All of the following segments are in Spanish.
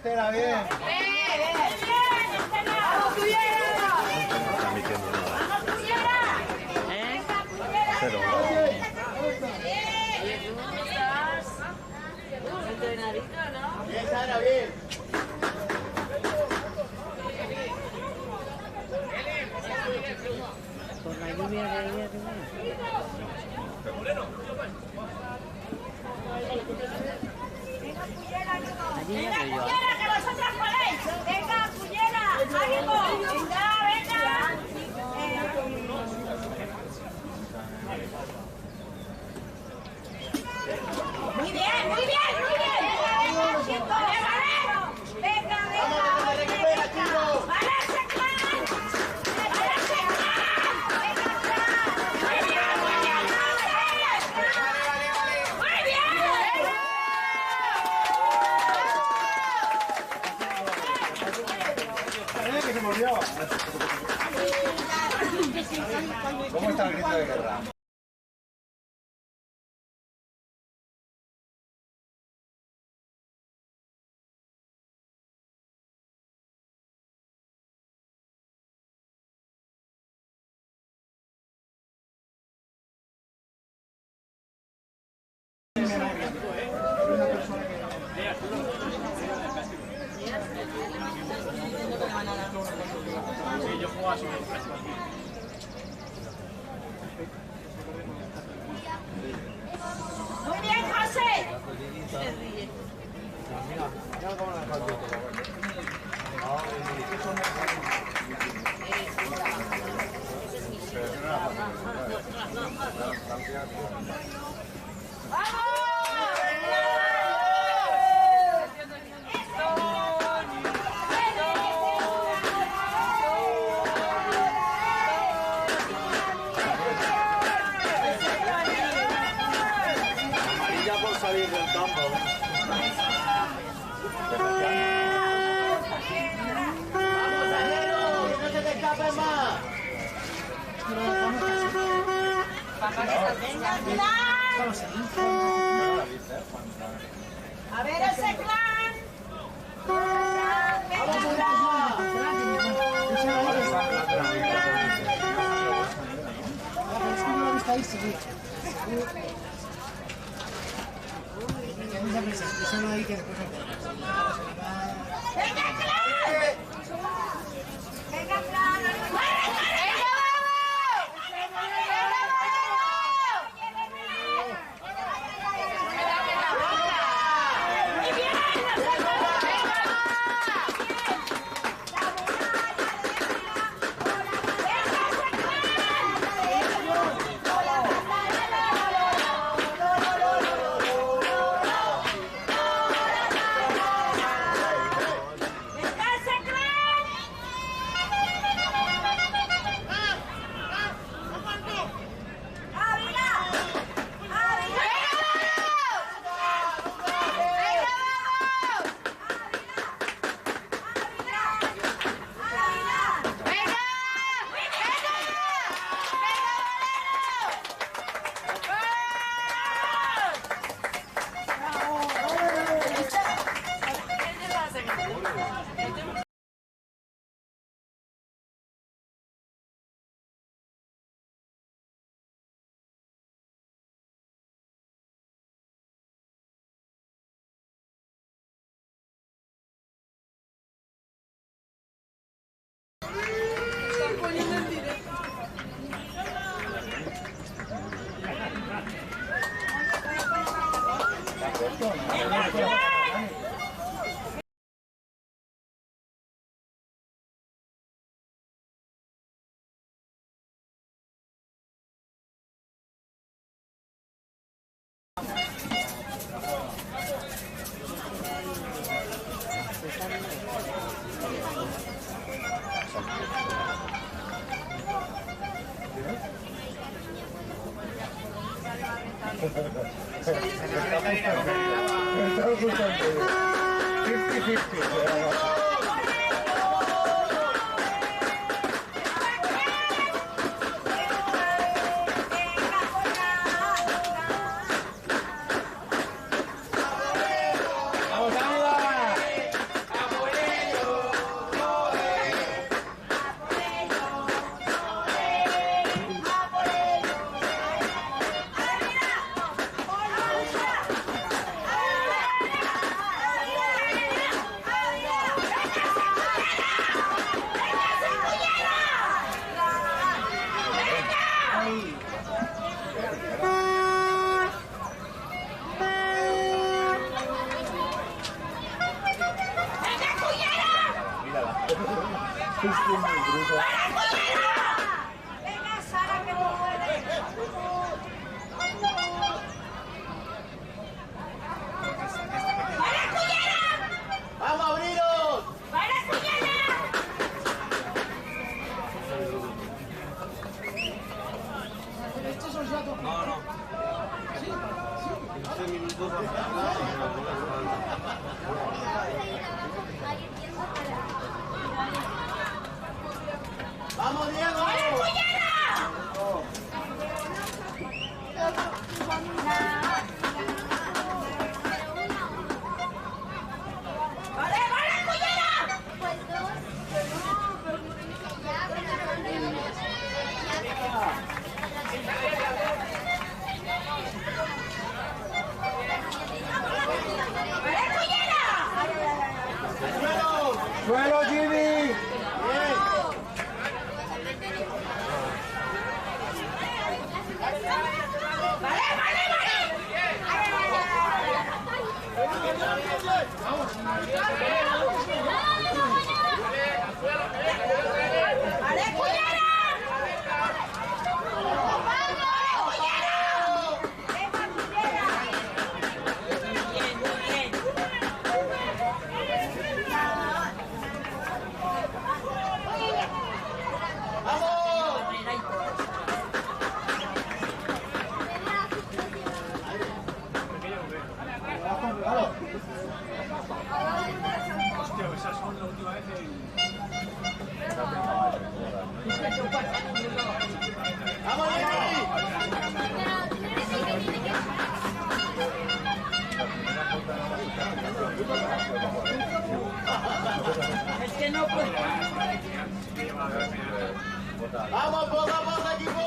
Este era bien. ¡Vamos, Cullera! No está emitiendo nada. ¡Vamos, Cullera! Cero. ¿Cómo estás? Entrenadito, ¿no? Bien, Sara, bien. Por la lluvia de ayer, ¡Venga, Cullera, que vosotras podéis! ¡Venga, Cullera! ¡Ánimo! ¡Venga, venga! ¡Muy bien, muy bien, muy bien! ¡Venga, venga! Recupera, chico. ¡Vale, Seclan! ¡Vale, Seclan! ¡Venga, Seclan! ¡Muy bien, muy bien! ¡Muy bien! Que se murió. ¿Cómo está el grito de guerra? ¡Muy bien, José! Amarilla por salir del campo. ¡Vamos, Alero! ¡Que no se te escape más! ¡Venga, Clan! A ver ese Clan. ¡Vamos, Venga, venga, Clan. Venga, Clan. Venga, muy bien. Venga, Sara, que no puede. ¡Vamos a abriros! ¡Vamos, Diego! ¡Suelo, Jimmy! Es que no puedo. ¡Vamos, poco a poco, equipo!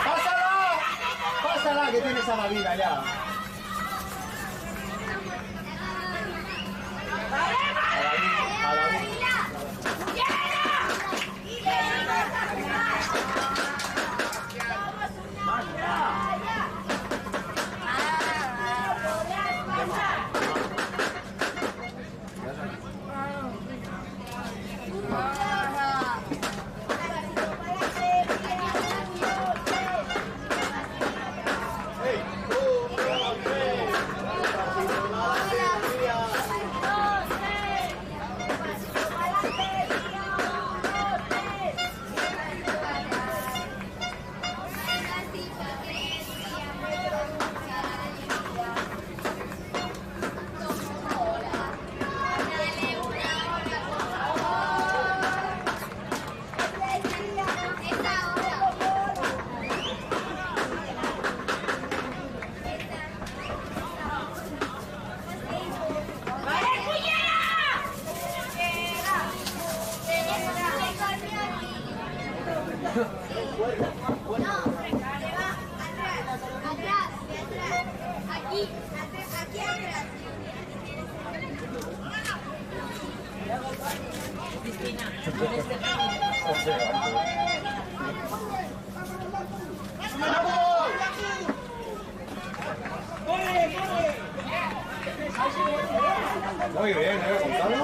¡Pásala! ¡Pásala, que tienes a la vida ya! A la vida. Muy bien, Gonzalo.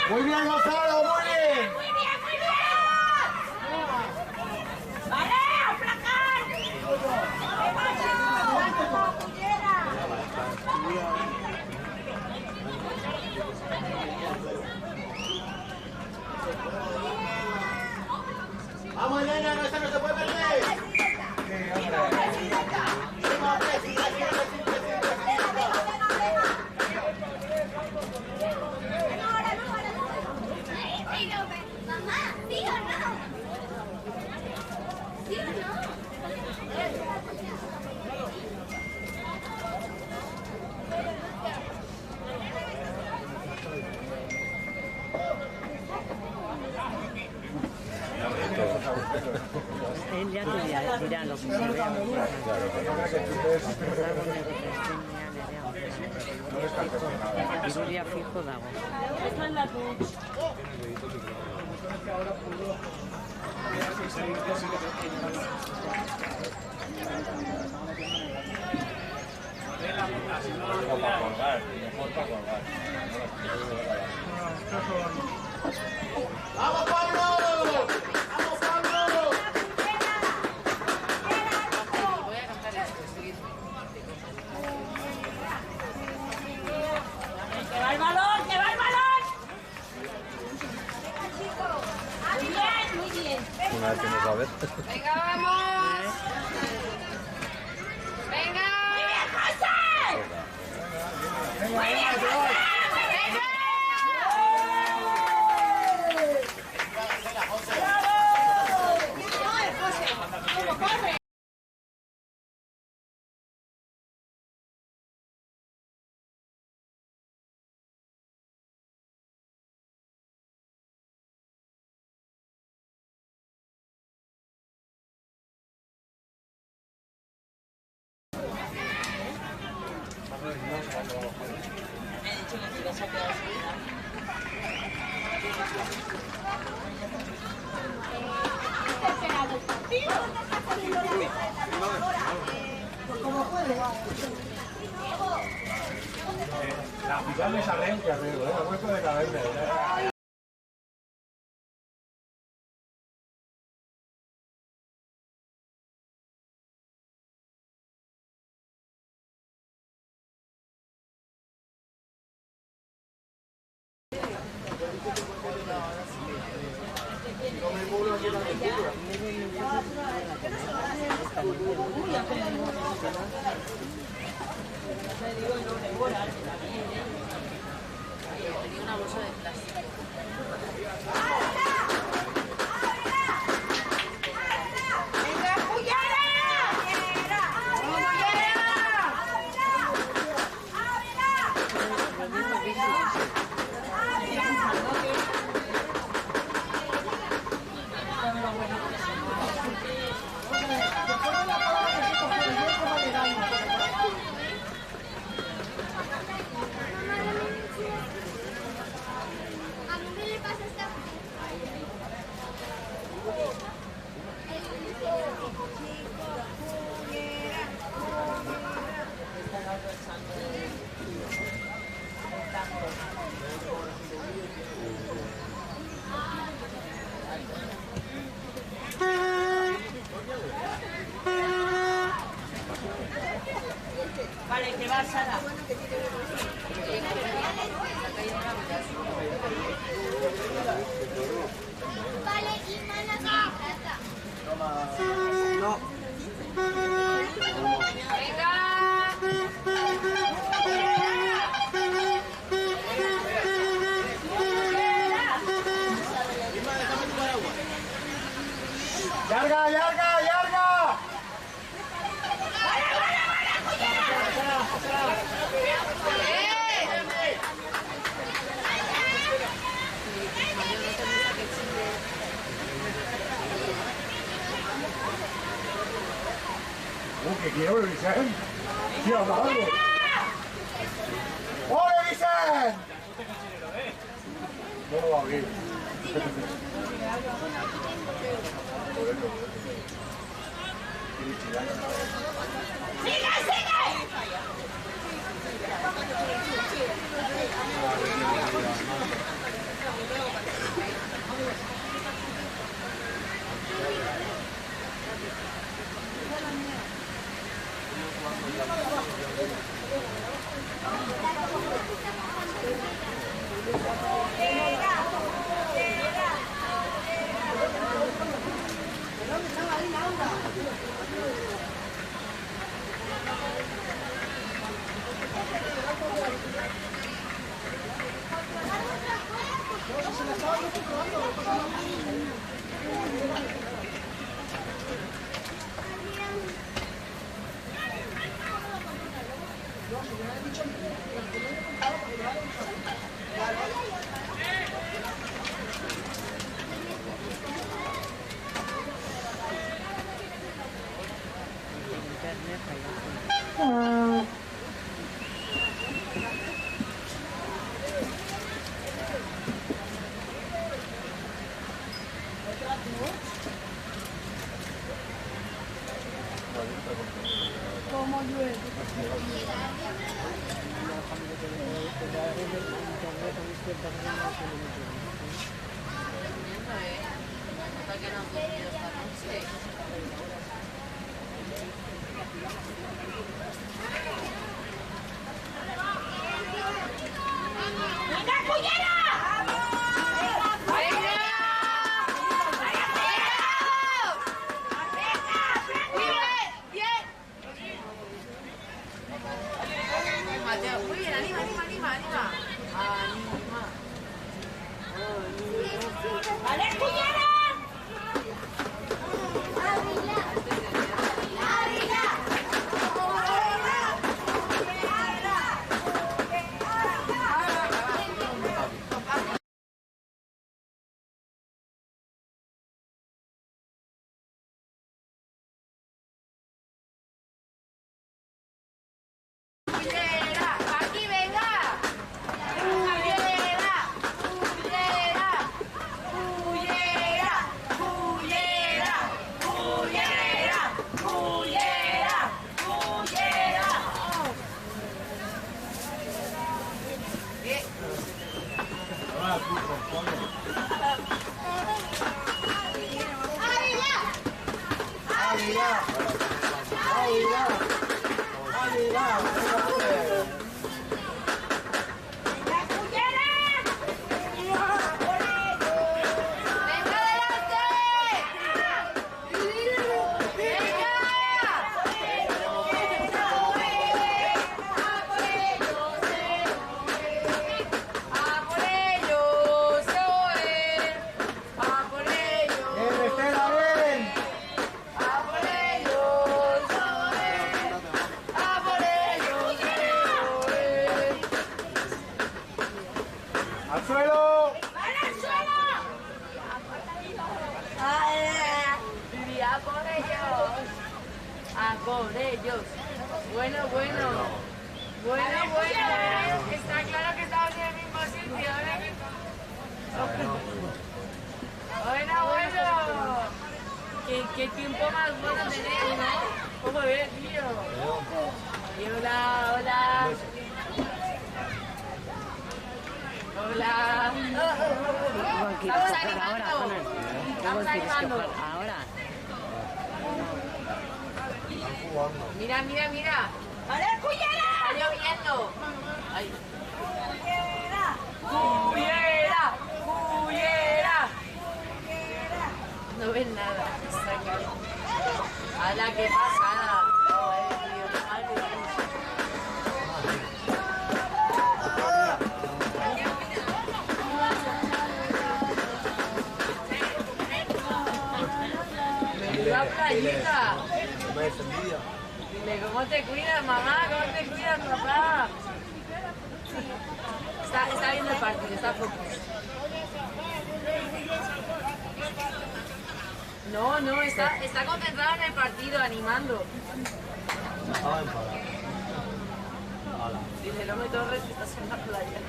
Muy bien, Gonzalo, muy bien. ¡Vale, aplacar! ¿Qué pasa? ¡Vamos, Elena! ¡No, esta no se puede perder! Mamá, ¿sí o no? ¿Sí o no? Él ya te dirá lo que se vea. Irulia fijo dago. Esto es la tuya. ¡Vamos, Pablo! ¡Vamos, Pablo! ¡Que va el balón! ¡Que va el balón! Muy bien, muy bien. Una vez que no sabes. Venga, vamos. Venga. ¡Muy bien, José! ¡Muy bien, José! La final me sale que arriba, ¿eh? Ha puesto de cabeza. ¡Venga, Juliana! ¿A dónde le pasa esta? Vale, que va Sara. Vale, y Málaga. No. ¡Larga, larga, larga! ¿Qué quiero, Vicente? ¡Sí, algo! ¡Ole, Vicente! No lo va a abrir. ¡Sigue, sigue! ¡Venga, cullera! Muy bien, anima. ¡Vale, cullera! Aquí venga. ¡Al suelo! A por ellos. A por ellos. Bueno. Está claro que estamos en el mismo sitio, Bueno. ¿Qué tiempo más bueno tenéis, ¿no? Joder, tío. Y hola. Estamos animando. Estamos animando. Ahora. Mira. ¡Vale, cullera! Está lloviendo. Ay. ¡Cullera! No ven nada. Está claro. ¡Hala, qué pasada! Madre Dios. Menuda playita. Dile, ¿cómo te cuidas, mamá? ¿Cómo te cuidas, papá? Está viendo el partido, está focus. No, está concentrado en el partido, animando. Dile, no me torres, que estás en la playa.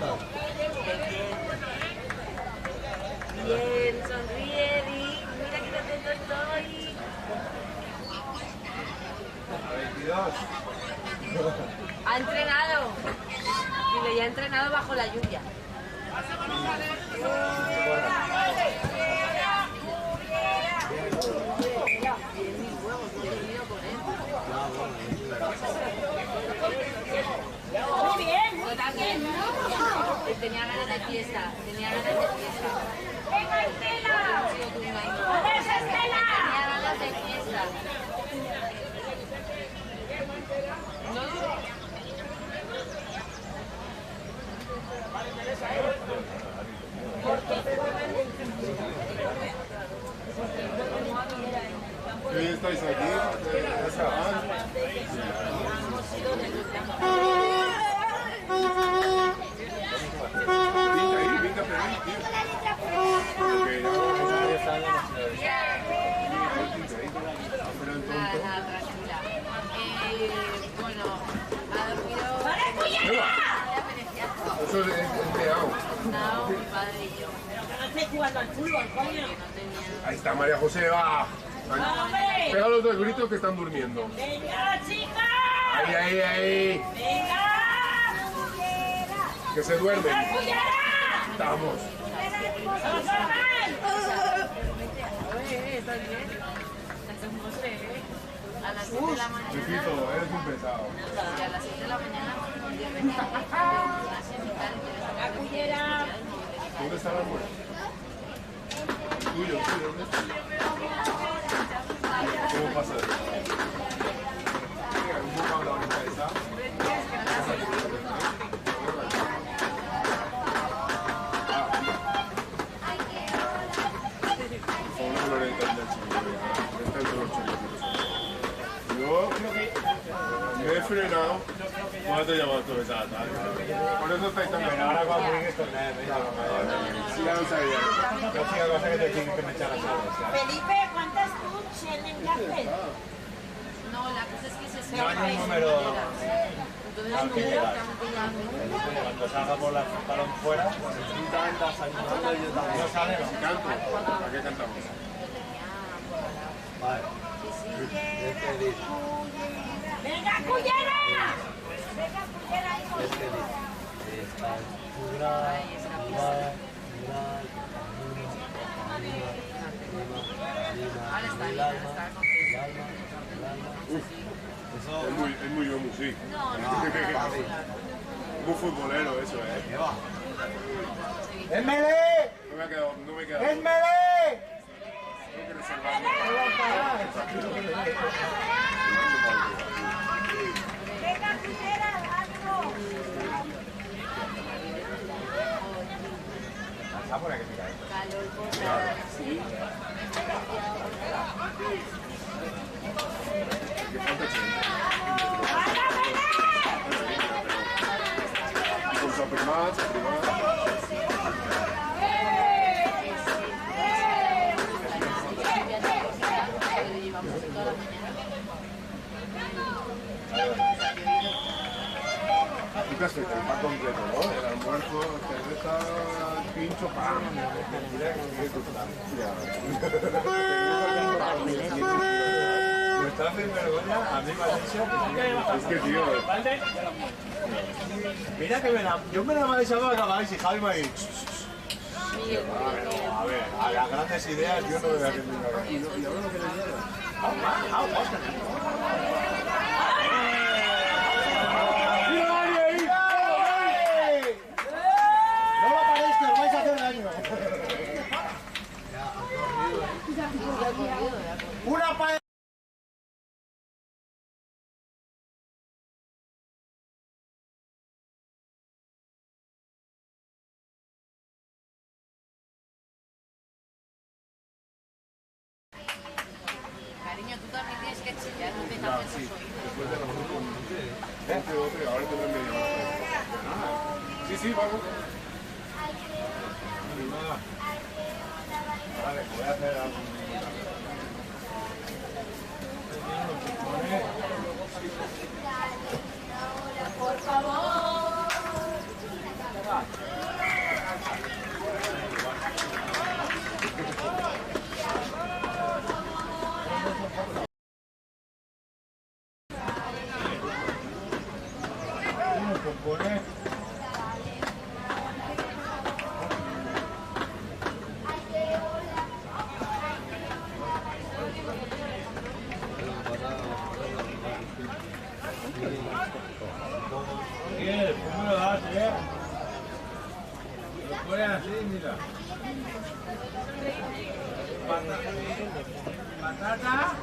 No. Bien, sonríe, mira que contento estoy. 22. Ha entrenado. Dile, ya ha entrenado bajo la lluvia. Muy bien. Yo también. Tenía ganas de fiesta. ¡Venga, Estela! ¡Joder, Estela! Tenía ganas de fiesta. No duro. ¿Qué estáis aquí? Nada, tranquila. Bueno, ha dormido. ¡Vale, cullera! Eso es No, mi padre y yo. No estoy jugando al fútbol, coño. Ahí está María José, va. ¡Hombre! Pega los dos gritos que están durmiendo. ¡Venga, chica! Ahí, ahí, ahí. ¡Venga! Que se duermen. ¡Cullera! Estamos. ¡Vamos, Normal! ¿Estás bien? Estás un postre, ¿eh? A las 7 de la mañana. Chiquito, eres un pesado. Y a las 7 de la mañana nos dio de gimnasia y tal. ¡La cullera! ¿Dónde está el almuerzo? Tuyo, tuyo, ¿dónde está? ¿Cómo pasa eso? Un poco a la horita esa. Una glorieta del chiquillo, está entre los chiquitos. Yo me he frenado. ¿Cuánto llevas tú esa tarde? Por eso estáis tan bien. Ahora cuando llegues con la sí, ya lo sabía. Yo hacía cosa que te tengo que me echar las alas. Felipe, ¿cuántas tú en café? No, la cosa es que se No hay un número. Entonces, Cuando salga por la balón fuera, tú cantas ayudando y yo también. No sale, si canto. ¿Para qué cantamos? Vale. Despedir. ¡Venga, cullera! ¡Venga, cullera, hijo! Despedir. Esta curar, curar, curar, ahora está bien, ahora está Es muy yomu, sí. Muy futbolero eso, ¡Esmele! No me ha quedado, no me ha quedado. ¡Esmele! Tengo que reservarme. ¡Venga, cullera, algo! Que falta gente. Con su primat, ¿Tú qué has hecho? El pan completo, ¿no? El almuerzo, cerveza, pincho, pan. Me está haciendo vergüenza a mí, Valencia. Es que, tío, Mira que yo me la he echado a acabar y Javi me ha dicho. A ver, a las grandes ideas yo no me voy a hacer ninguna. Y ahora lo que le llega. ¡No lo paréis, que os vais a hacer daño! ¡Una paella! Cariño, tú también tienes que chillar, no te tapes los oídos. después de los otros, ahora tendrán medio más. Sí, sí, vamos. Vale, voy a hacer algo. Por favor. Miguel, ¿cómo lo das, Lo pones así, mira. Patata.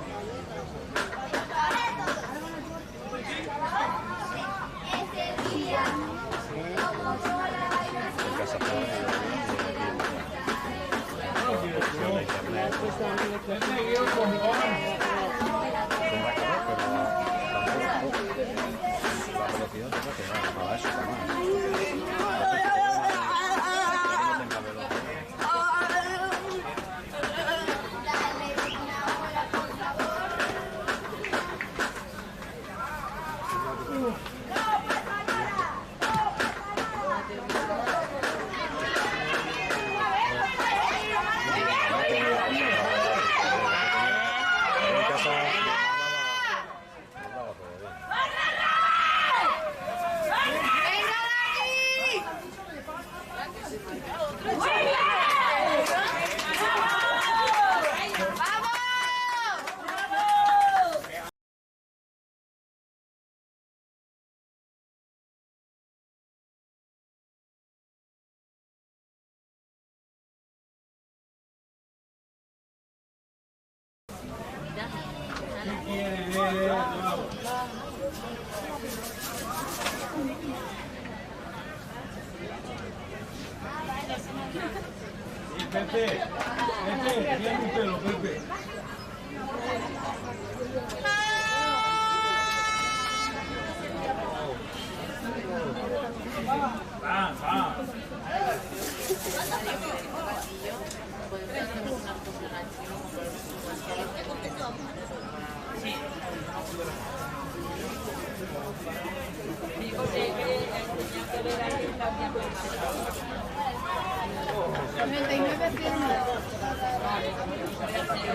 Pepe, tiene un pelo, Pepe.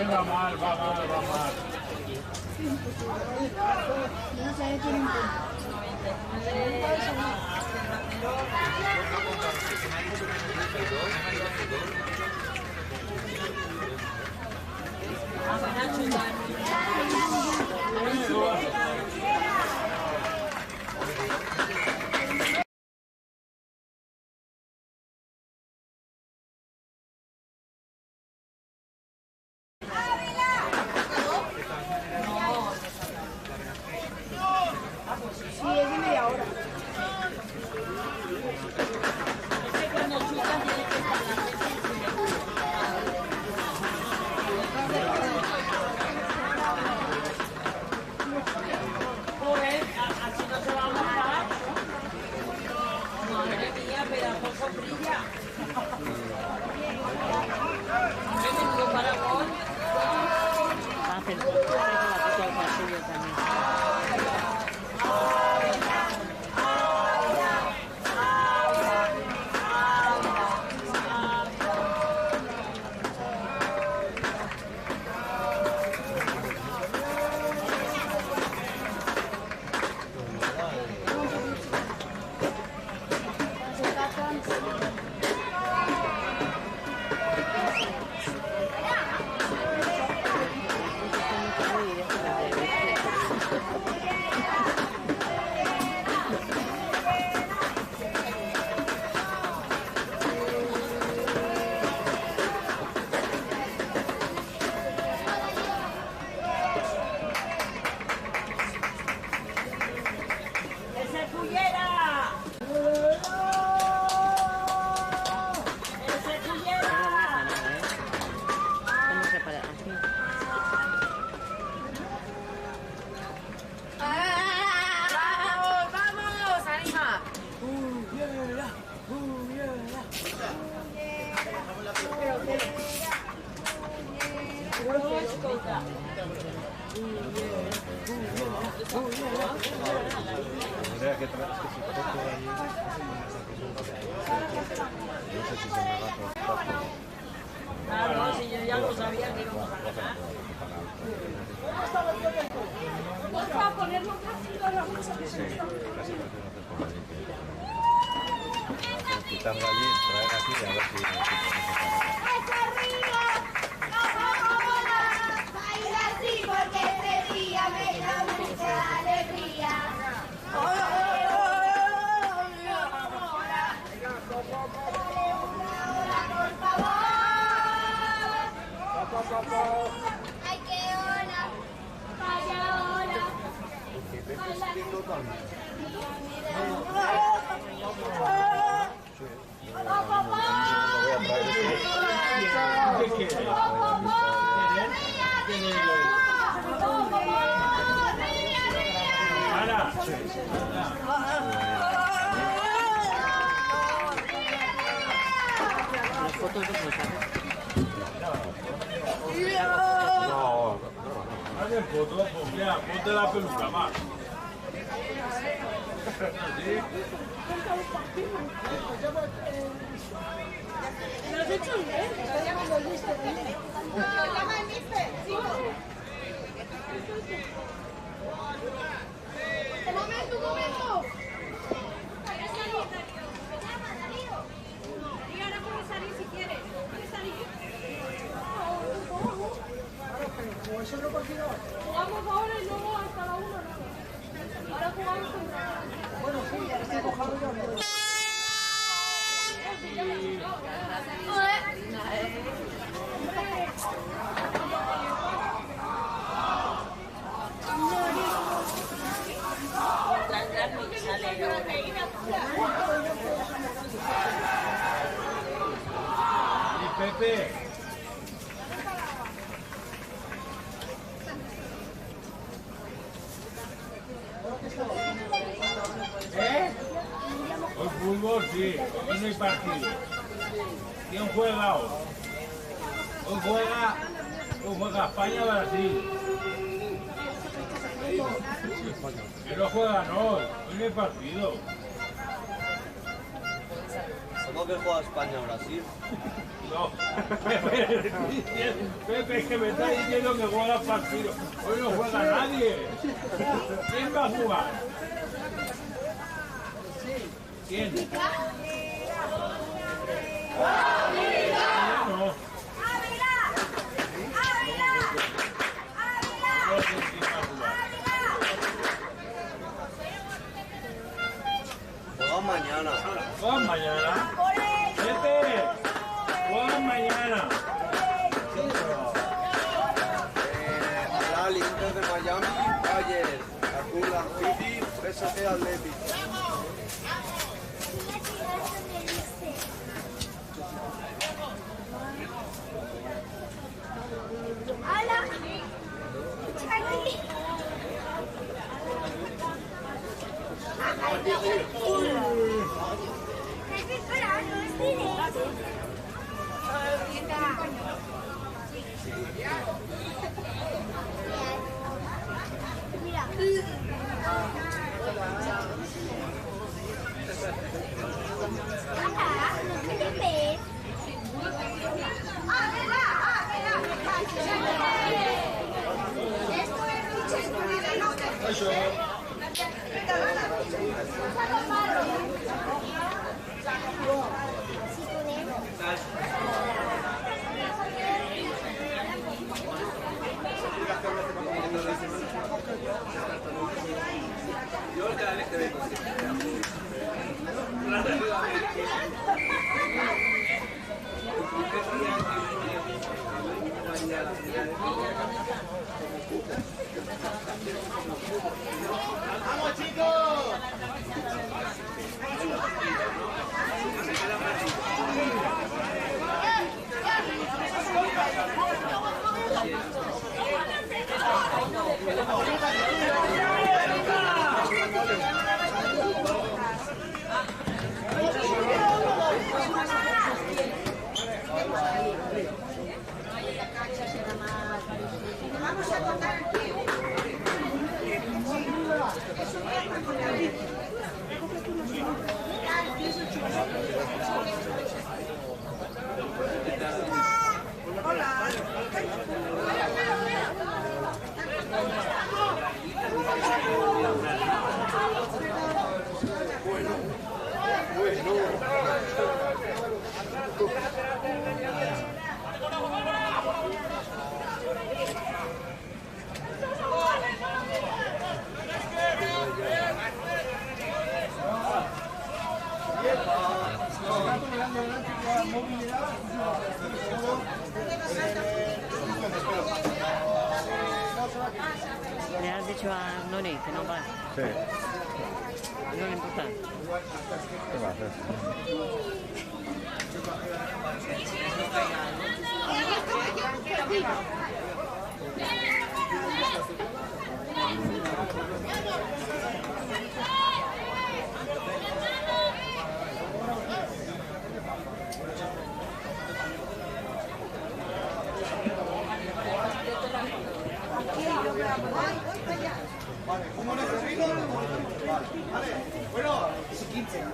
Va mal. No sé, tiene un Sí, es de media hora. Así no se va a mojar. Madre mía, pedazo de brilla. Menudo paragón. Va a hacer la foto al pasillo también. Andrea, ¿qué traes? Que si foto ahí. No sé si se me va a cortar. Claro, si yo ya lo sabía que íbamos a ganar. ¿Vas a ponerlo casi con la bolsa? Sí, casi quitarlo allí, traer aquí y a ver si podemos separar. Baila así porque este día me da mucha alegría. Por favor. Ay, qué hora. Vaya hora. Las fotos de fotos. No, haz foto, mira, ponte la peluca más. ¿Lo has hecho bien? Está llamando el mister. ¿Lo llama el mister? Sí. Un momento. Jugamos ahora y luego hasta la 1 nada. Ahora jugamos contra... Bueno, sí, ya estoy cojado yo. Y Pepe. Hoy fútbol, sí. Hoy no hay partido. ¿Quién juega hoy? Hoy juega España-Brasil. Que no juegan hoy. Hoy no hay partido. ¿Cómo que juega España-Brasil? No. Pepe, es que me está diciendo que juega partido. Hoy no juega nadie. ¿Quién va a jugar? ¿Quién? No. Juegan mañana. ¿Juegan mañana? Pepe, juegan mañana. Al Inter de Miami, ayer, Aculan City, PSG Athletic. ¡Hala! ¡Charlie! Mira. ¡Vamos, chicos! Vamos a tocar aquí. Le has dicho a Noni que no va. Sí. No le importa. ¿Qué va a hacer? ¿Cómo necesito? Vale. Bueno, 15.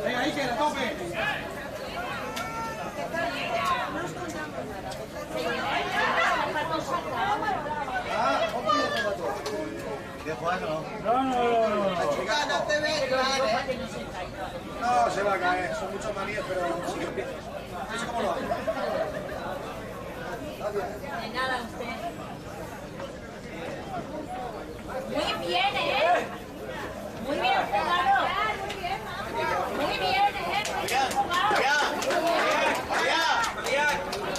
Venga, ahí queda, tope. ¿Qué juega no? No. Chica, no te ves, no, se va a caer. Son muchos manías, pero si yo empiezo. ¿Eso cómo lo hago? De nada, usted. Muy bien, ¿eh? Muy bien jugado. Muy bien, ¿eh? Muy bien jugado. Muy bien jugado.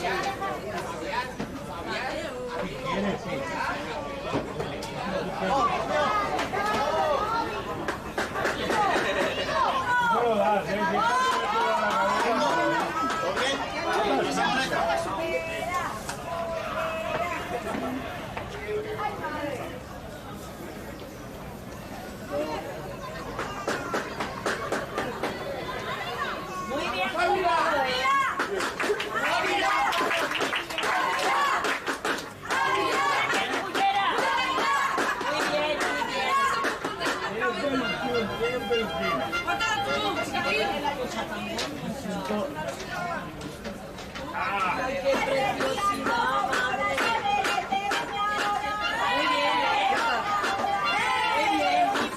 ¡Ay, qué preciosidad, madre! Muy bien, ¿eh? Muy bien, muy bien.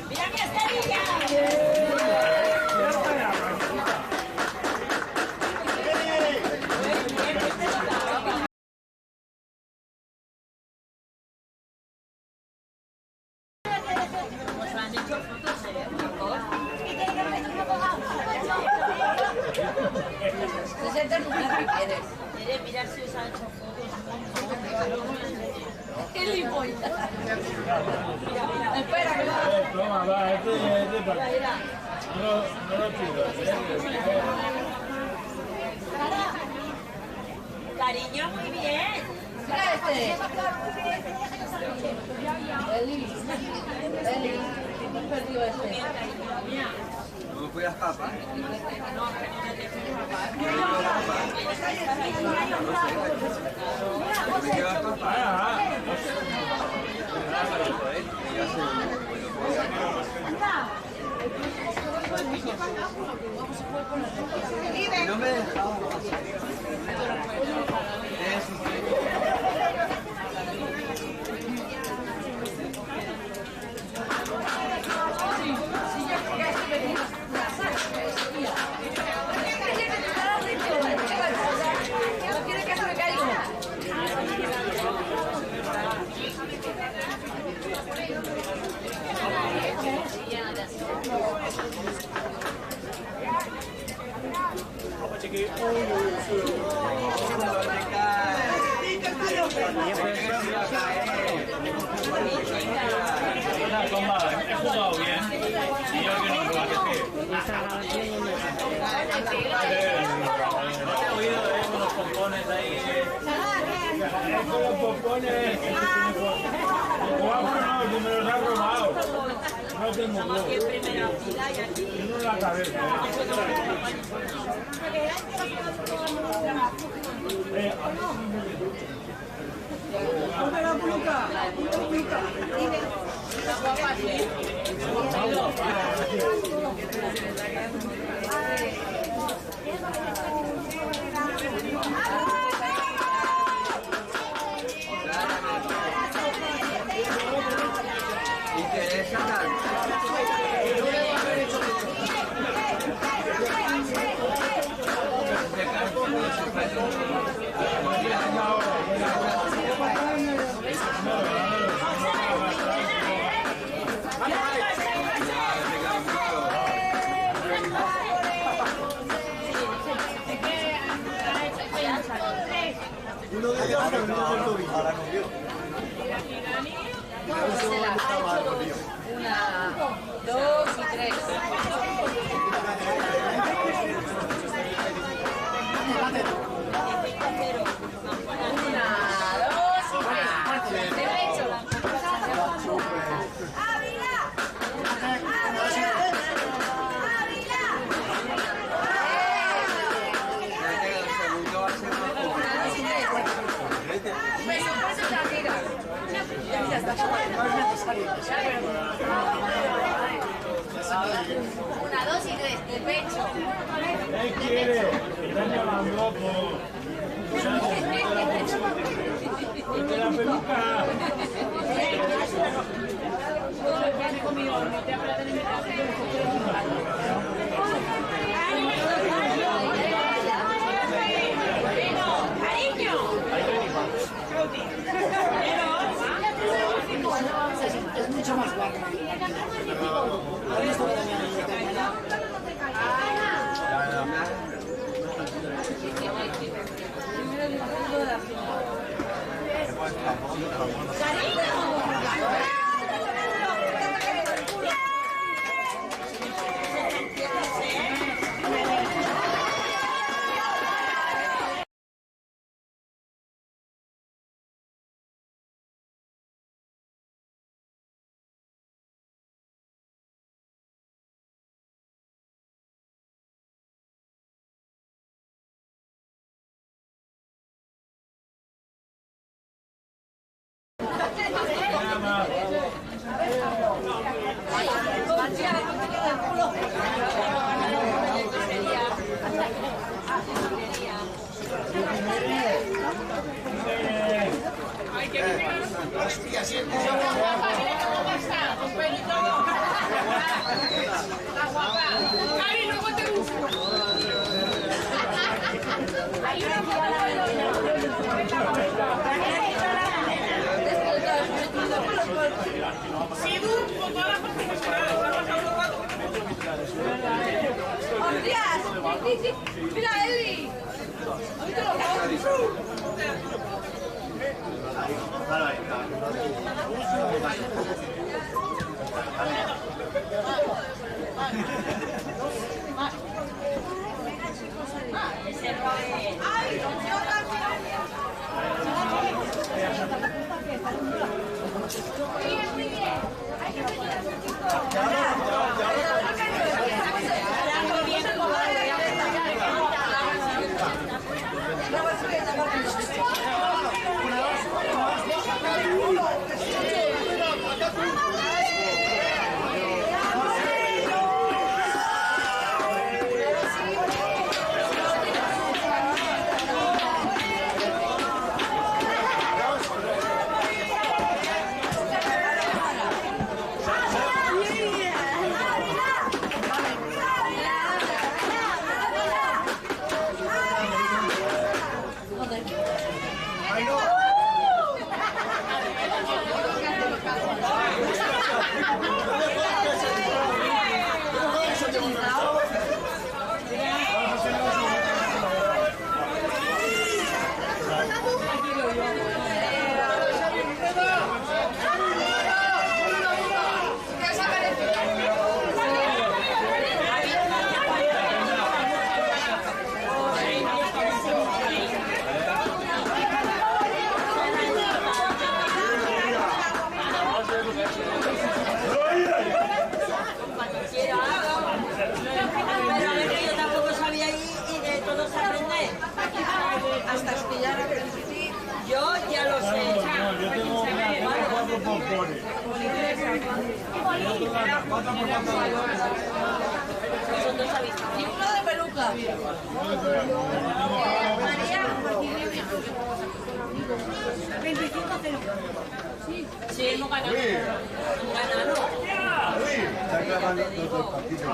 ¡Mira mi estrella! Nos han hecho fotos de Quiere mirar si os han hecho fotos. ¡Qué lipoita! Espera, que va. Toma, va, este para. No lo pido. Cariño, muy bien. Mira este. Eli, no perdió este. No me puedes escapar. No me dejaba. He jugado bien. Y yo que no he oído unos pompones ahí. Los pompones. Guapo no, si me los han robado. No tengo huevo. Tengo en la cabeza. Uno de ellos se vendió por tobillo. Ahora cogió. Una, dos y tres. Una, dos y tres. De pecho. ¡Ávila! Una, dos y tres, de pecho. ¿Qué quiere? Están llamando loco. De la peluca. Es mucho más guapo. ¡Mira, Eli! Muy bien. Hay que hasta estillar a yo ya lo sé. Yo tengo cuatro pompones. Y uno de peluca. María, 25 pelucas. Sí, hemos ganado. Está clavando todo el partido.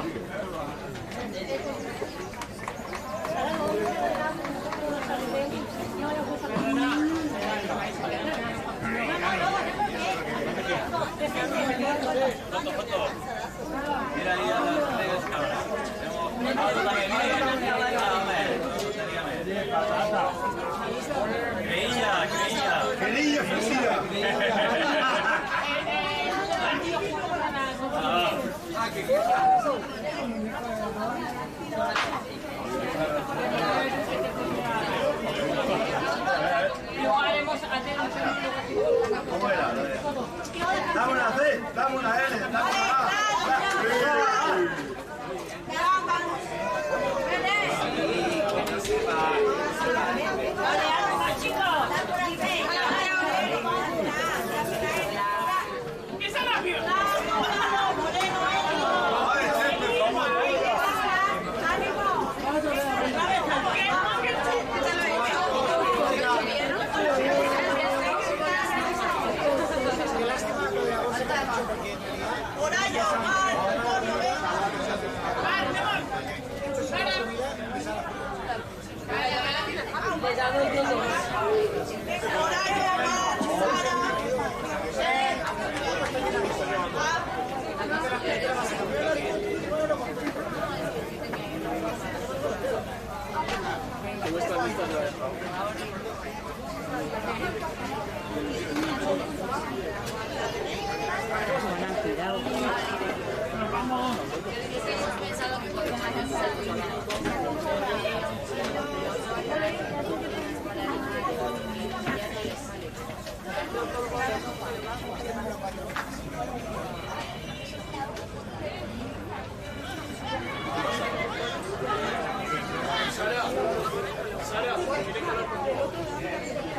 Patata. Fresilla, fresilla. ¿Cómo era? Dame una C, dame una L, dame una A.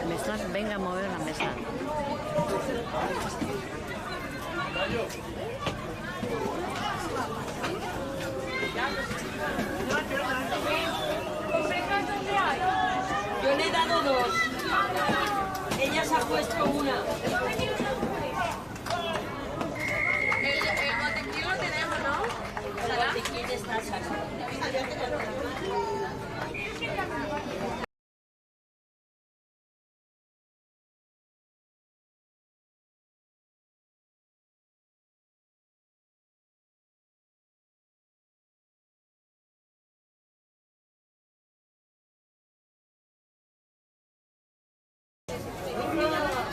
Mesas, venga a mover la mesa. Yo le he dado 2. Ella se ha puesto una. El botiquín lo tenemos, ¿no? El botiquín está sacado.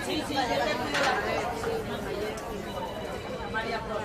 Sí, yo te pido la María Flor.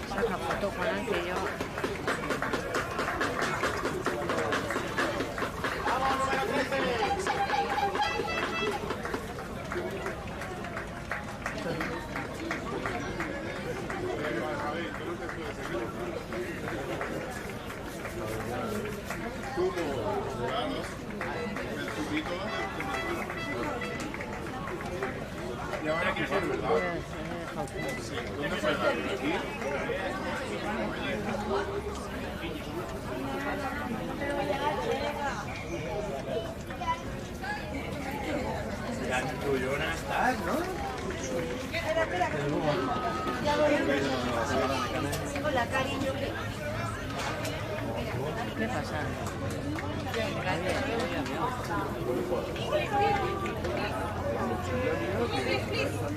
Saca foto con aquello. Y ahora que por ¿verdad? Sí, ¿dónde fue? ¿Aquí? Ya tú y Jonas estás, ¿no? Ya voy. Hola, cariño. ¿Qué pasa? Please, please.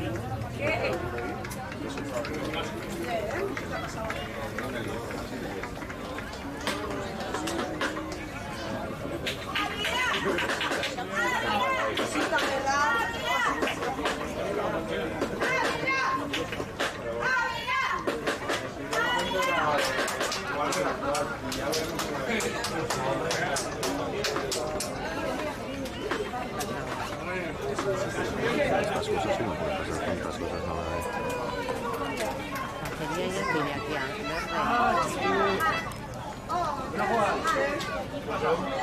Estas cosas sí no pueden pasar tantas cosas a la vez. La feria ya viene aquí a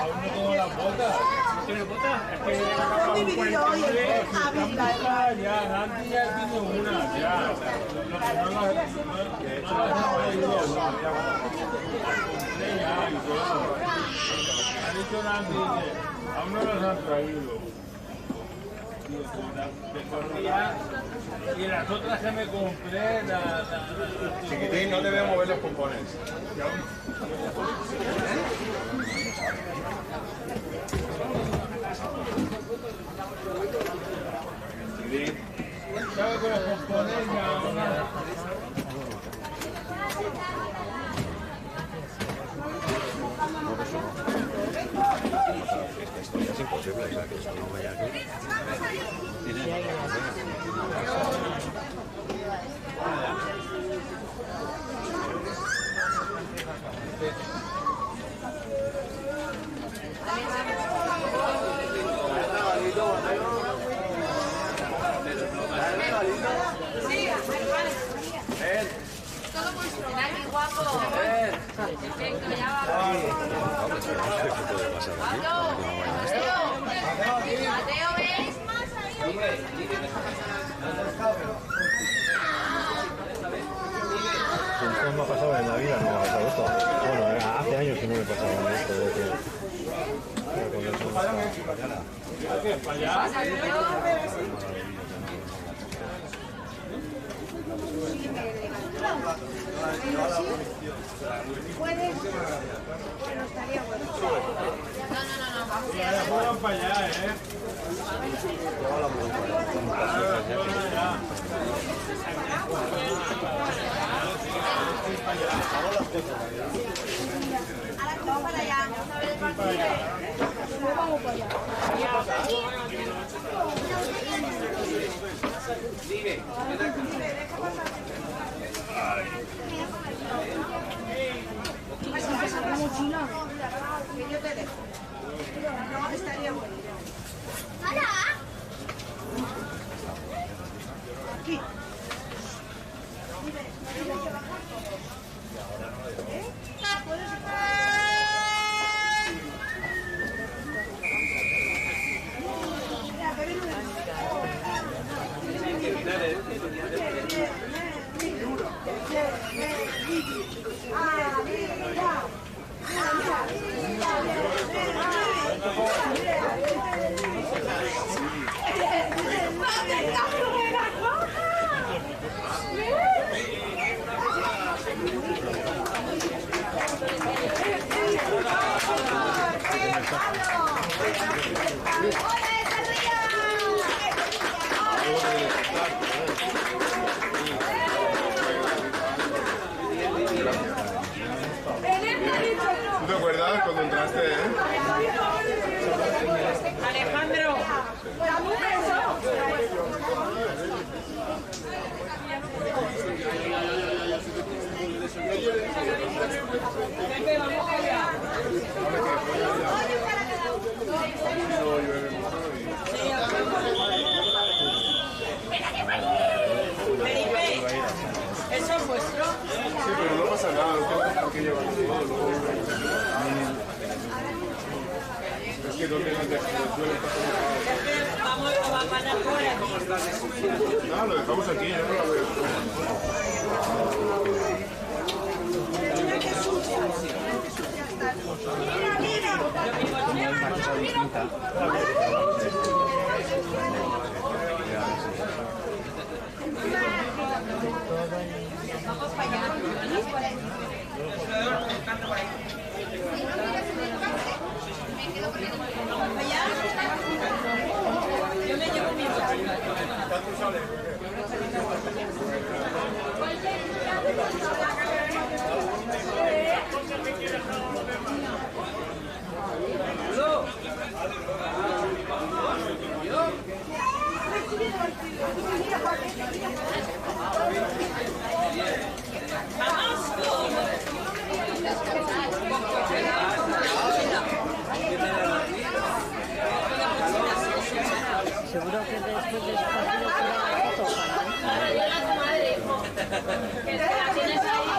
Aún no tengo las botas. ¿No tienes botas? Es que Hemos dividido hoy el ya, Nanti ya tiene una, ya. Lo que no las he ido, ha dicho Nanti, aún no las han traído. Y las otras que me compré, Chiquitín, no te veo mover los pompones. ¿Sabes que los pompones ya Esto ya es imposible, o sea, que eso no vaya aquí. Todo por cenar, mi guapo. Perfecto, ya va. ¿Qué puede pasar aquí? Mateo, ¿ves? Esto no me ha pasado en la vida, no me ha pasado esto. Bueno, hace años que no me pasaba esto de que... Puedes, pero estaría bueno. fueron para allá, Ahora vamos para allá. Vamos para allá. La mochila. Que yo te dejo. No, estaría bueno. ¡Hala! Aquí. ¿Tú te acuerdas cuando entraste, Alejandro. ¿Eso es vuestro? Sí, pero no pasa nada, no tengo por qué llevarlo todo. Es que no tengo que Vamos a parar fuera. no, lo dejamos aquí, yo no lo veo. Vamos para allá. Yo me llevo mi Seguro que después de su partido será la foto. Ahora llega tu madre, hijo. Que te la tienes ahí.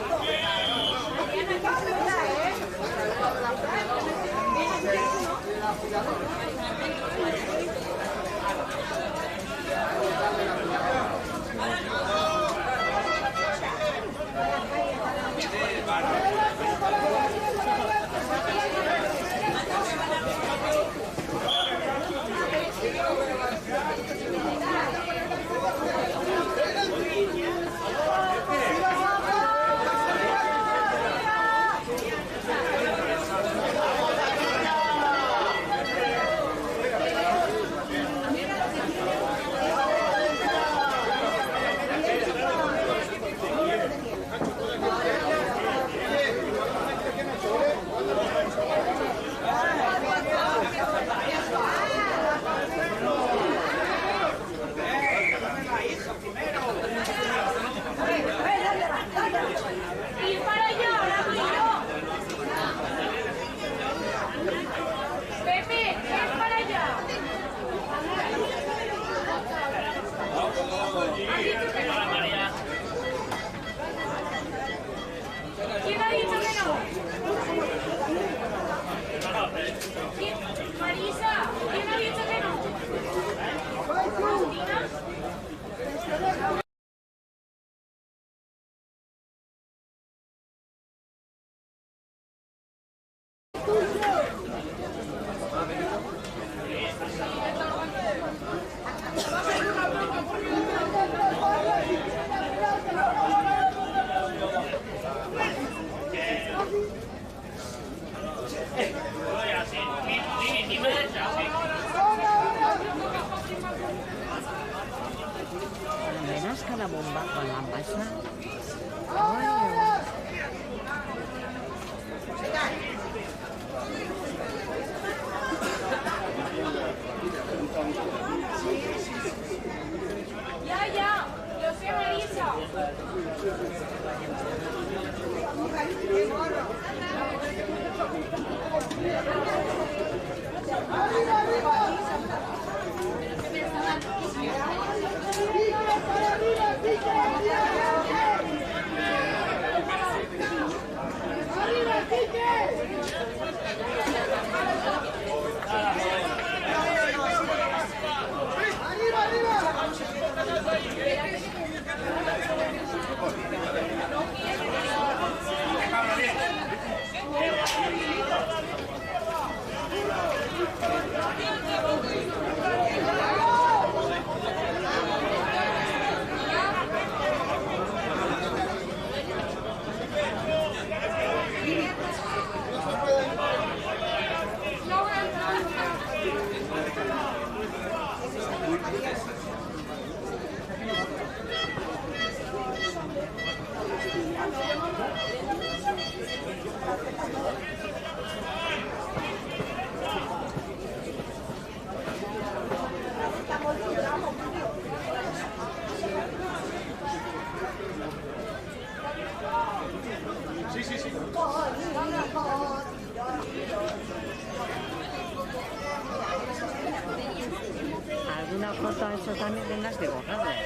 Ir para allá, ahora voy yo. Pepe, ir para allá. ¿Quién ha dicho que no? Marisa, ¿quién ha dicho que no? ¿Cristina? Verás cada bomba con la masa. Ya, yo soy Marisa. Alguna foto ha hecho también de las de borrarlas.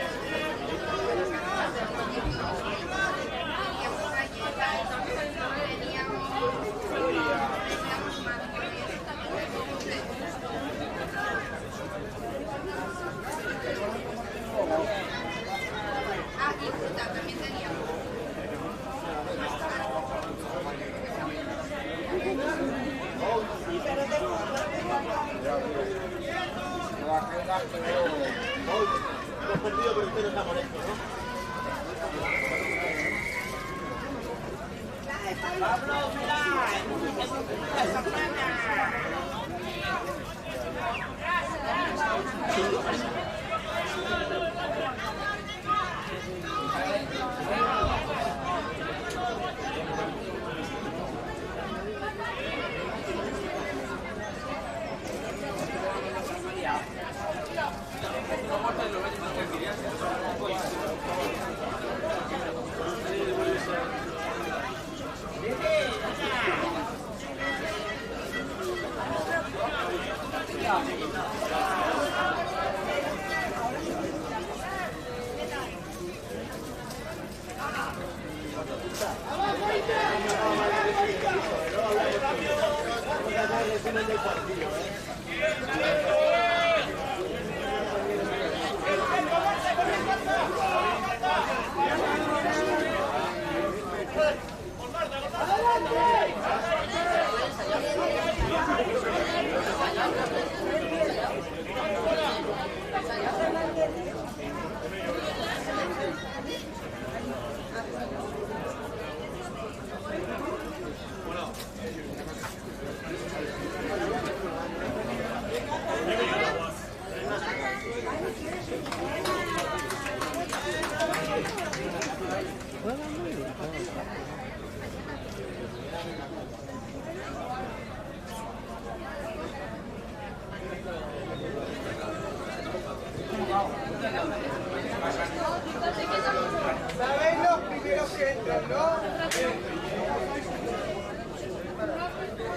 ¿Sabéis los primeros que entran, no?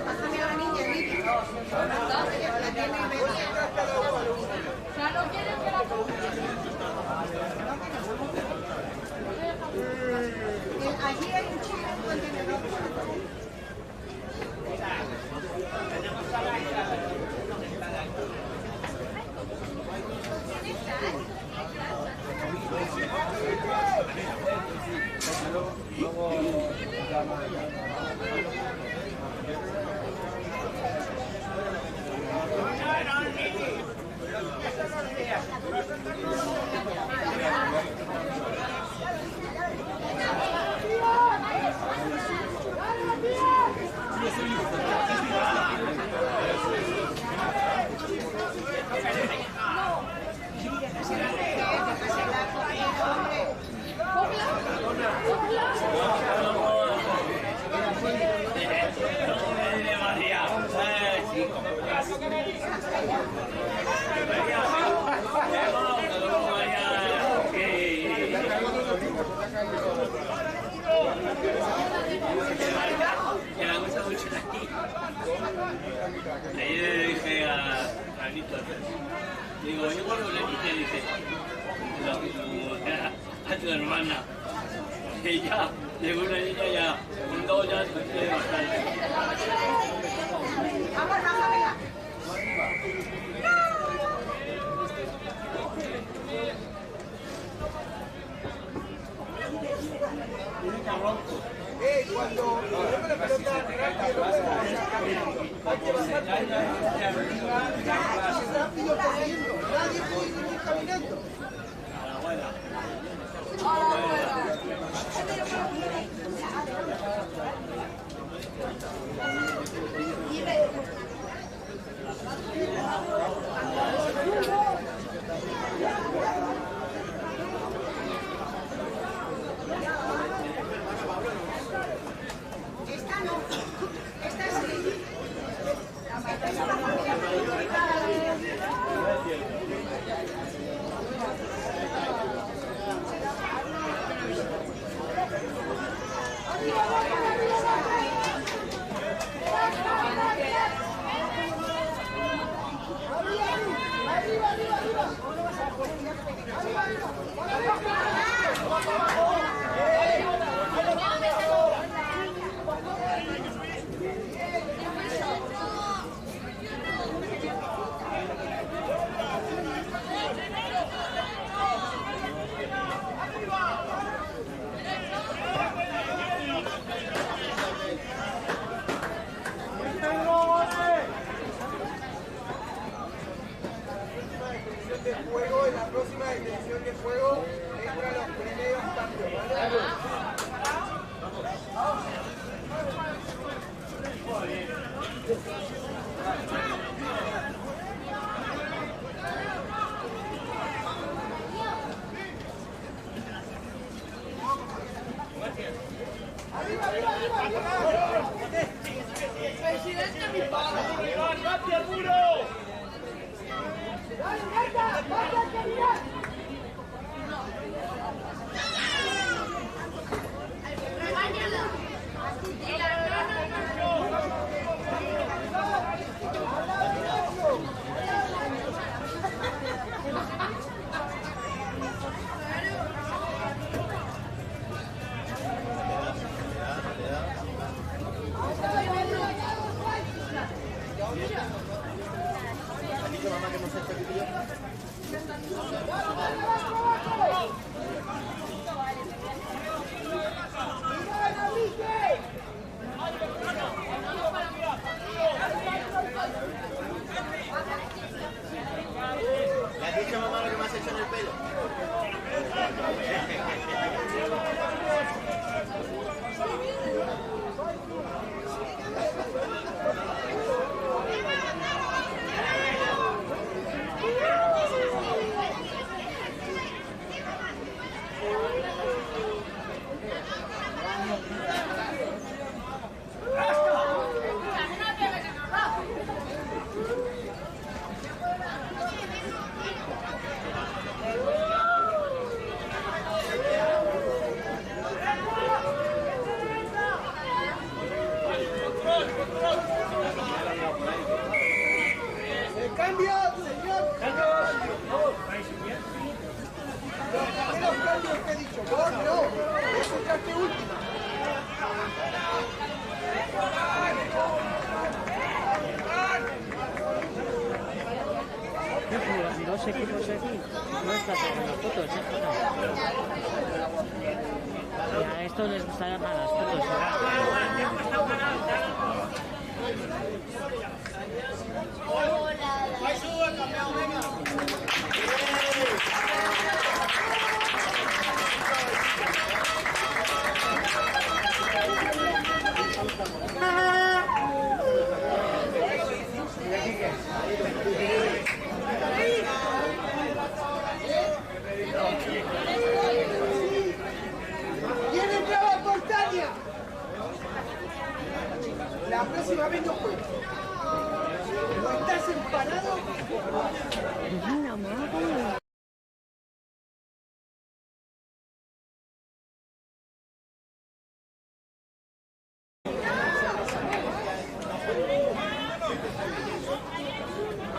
Pásame a la niña, allí hay un chico en contenedor. Ayer le dije a Carlito, digo, yo cuando le dije, a tu hermana, que ya, llegó una niña ya, con 2 ya se quiere bastante. Vamos, vamos, venga. Cuando ponemos la pelota rápido, hay que bajar rápido corriendo. Nadie puede ir caminando. Esta no, esta sí. De juego, en la próxima detención de juego entran los primeros cambios, ¿vale? ¡Arriba, arriba, arriba, arriba! ¡Presidente, mi padre! ¡Rápido al muro! ¡Dale, Marta! ¡Marta, querida! Mamá, que no se ¿le has dicho, mamá, lo que me has hecho en el pelo? gusta hacer las fotos, ¿eh? Y a esto les gustará para las fotos, ¡Viene Brava Portaña! La próxima vez no juego. ¿O estás empanado?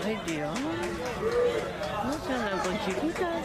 Ay, Dios. No se andan con chiquitas.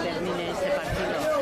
Termine este partido.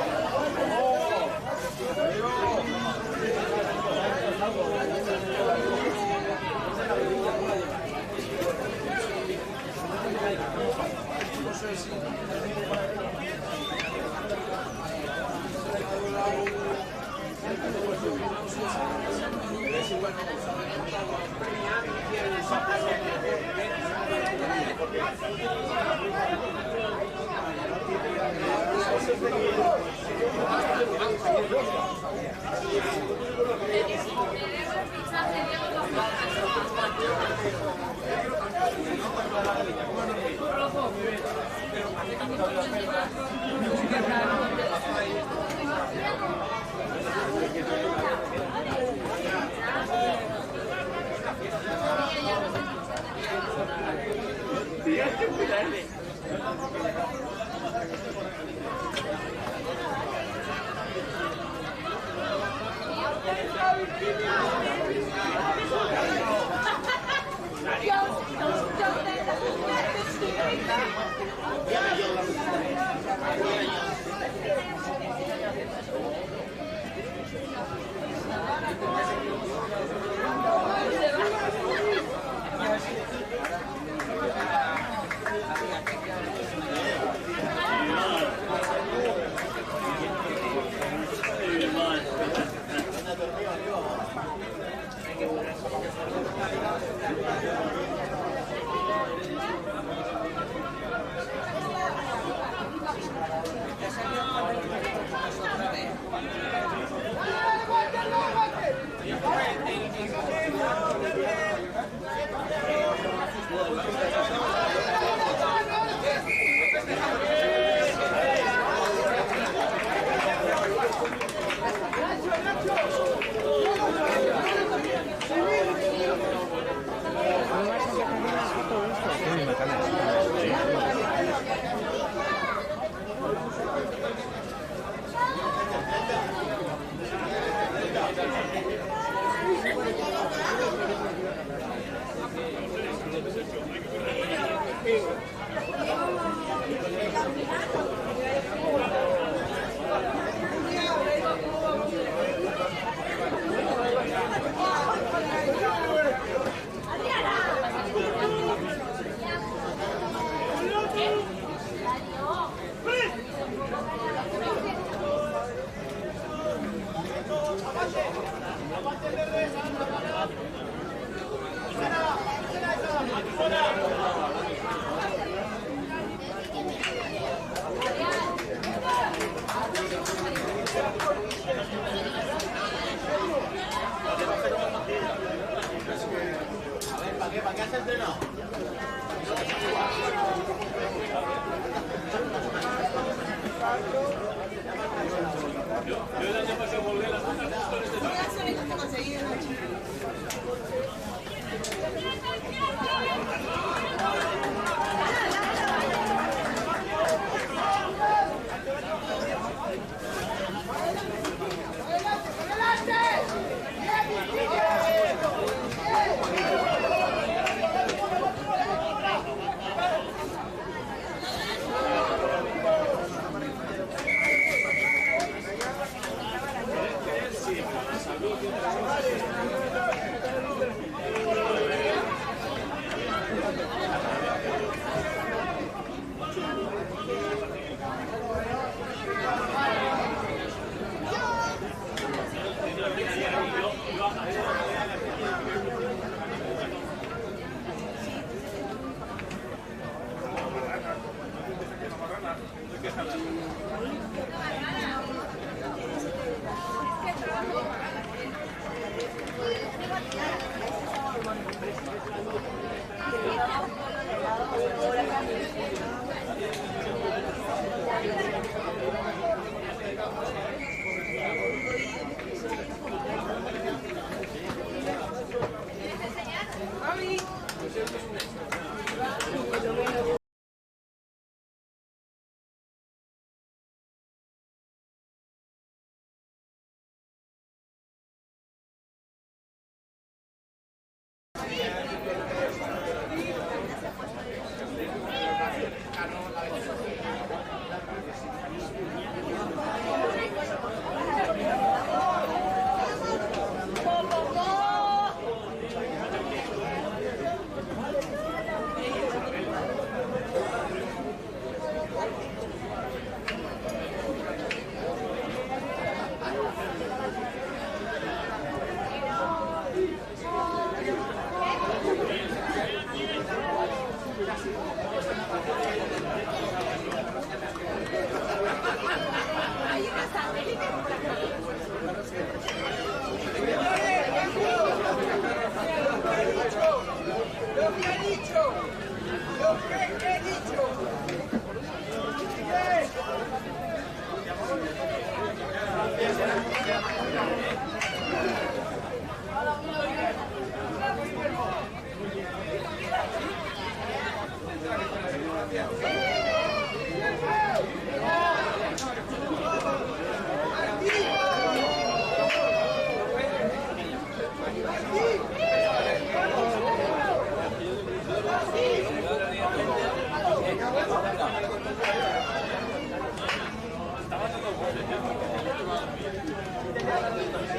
¿Para qué has entrenado? Yo el año pasado volví a las cosas con este trabajo.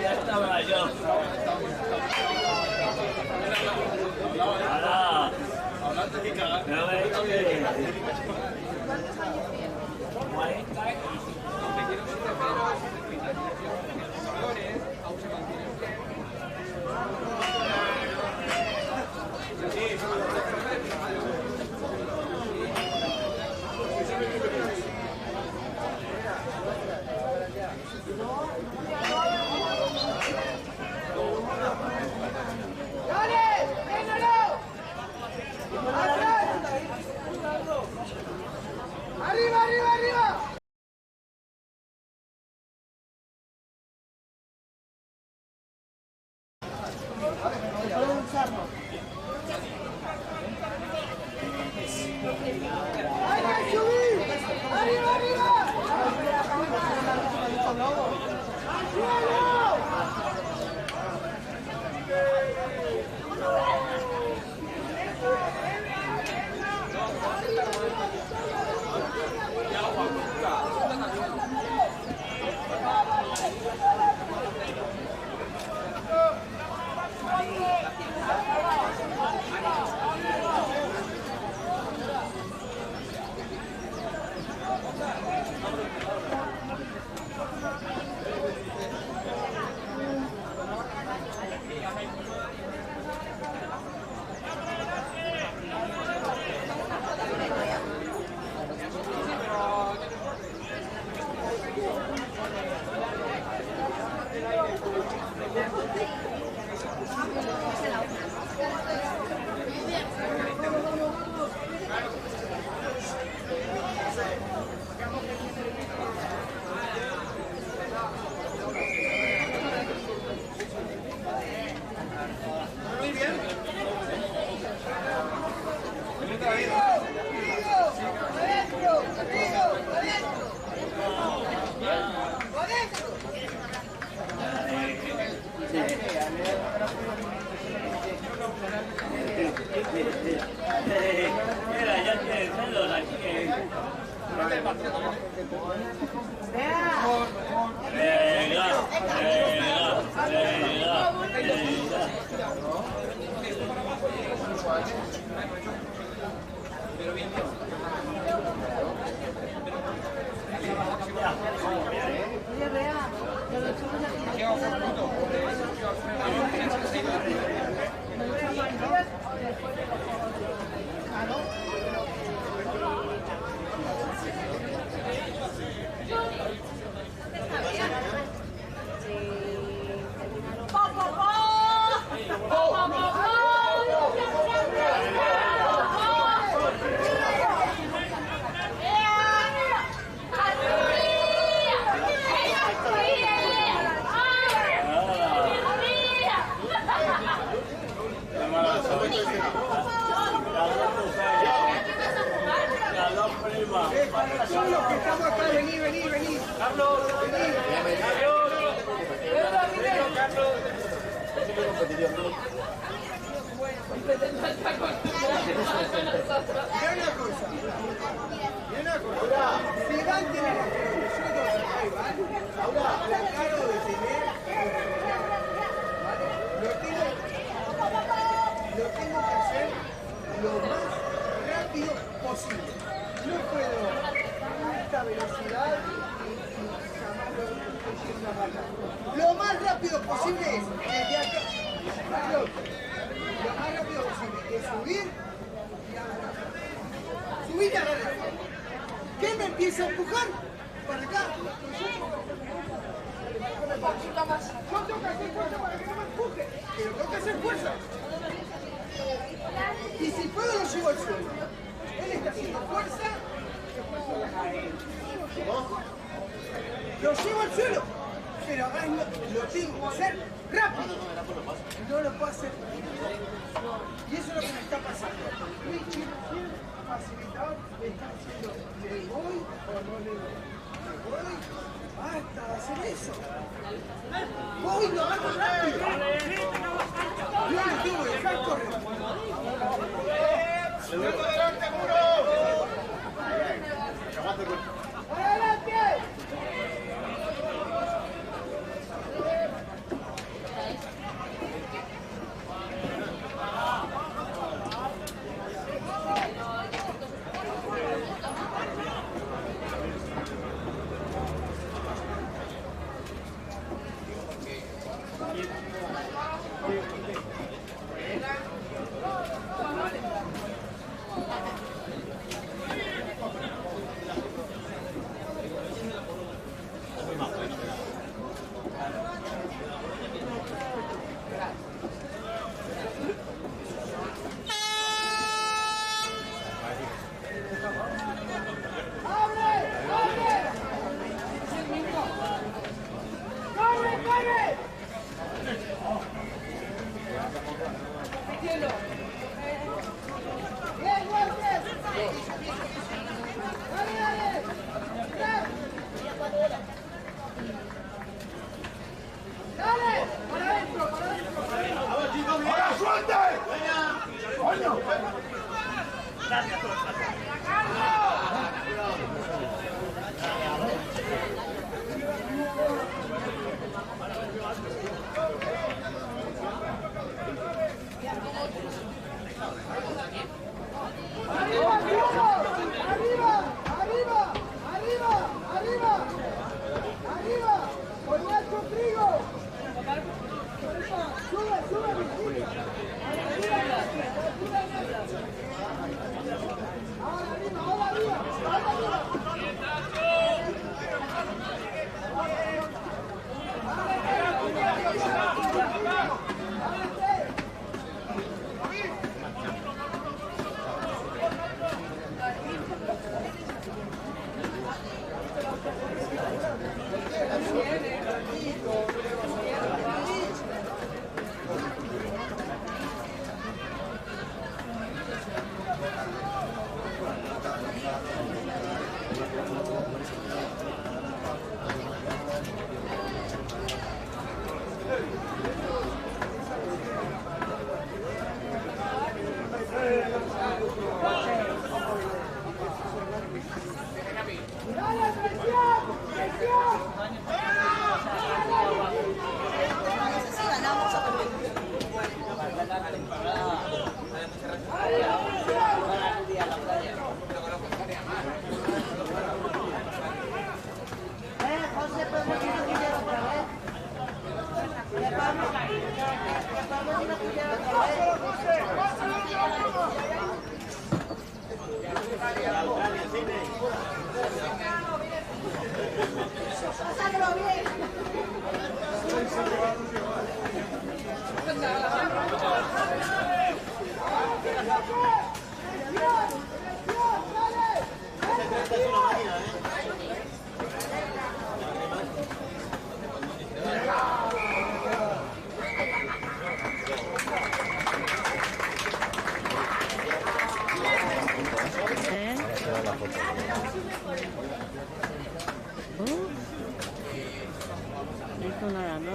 Ya estaba yo. Ahora. Pero ¡Arriba, arriba, arriba! ¡Hay que subir! ¡Arriba, arriba! ¡Al suelo! Mira, ya tiene celos aquí. Solo que estamos acá, vení, vení, vení. Carlos, vení. Mira una cosa. Si van a tener nosotros ahí, ¿vale? La cargo de tener, ¿vale? Lo tengo que hacer lo más rápido posible. No puedo a esta velocidad y llamarlo. Lo más rápido posible es desde acá. Lo más rápido posible es subir y agarrar. Subir y agarrar. ¿Qué me empieza a empujar? Para acá. Yo tengo que hacer fuerza para que no me empuje. Pero tengo que hacer fuerza. Y si puedo lo llevo al suelo. Él está haciendo fuerza. Lo llevo al suelo. Pero ahora lo tengo que hacer rápido. No lo puedo hacer. Y eso es lo que me está pasando. Richie, facilitador, me está diciendo, ¿le voy o no le voy? ¿Le voy? Basta de hacer eso. Voy lo hago rápido. No le tengo que dejar correr. ¡Adelante, muro! ¡Adelante! Ahora ¿Eh? Esto nada, ¿no?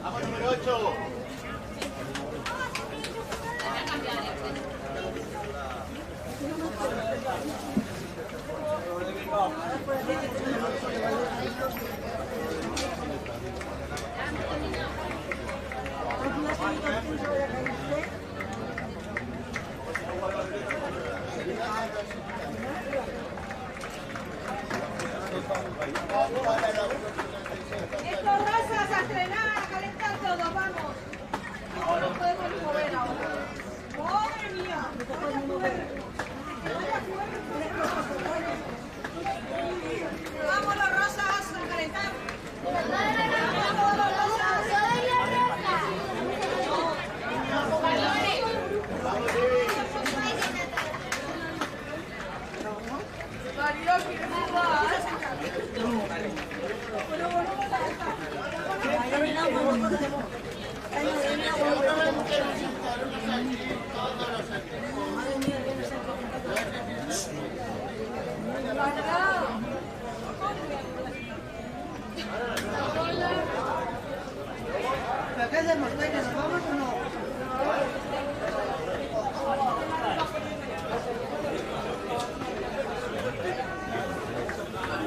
Vamos, número 8. Estos razas a entrenar, a calentar todos, vamos. No nos podemos ni mover ahora. Madre mía. Vamos los rosas a calentar. Vamos los rosas. Mario, ¿quieres jugar? ¿Pero qué hacemos? ¿Que nos vamos o no?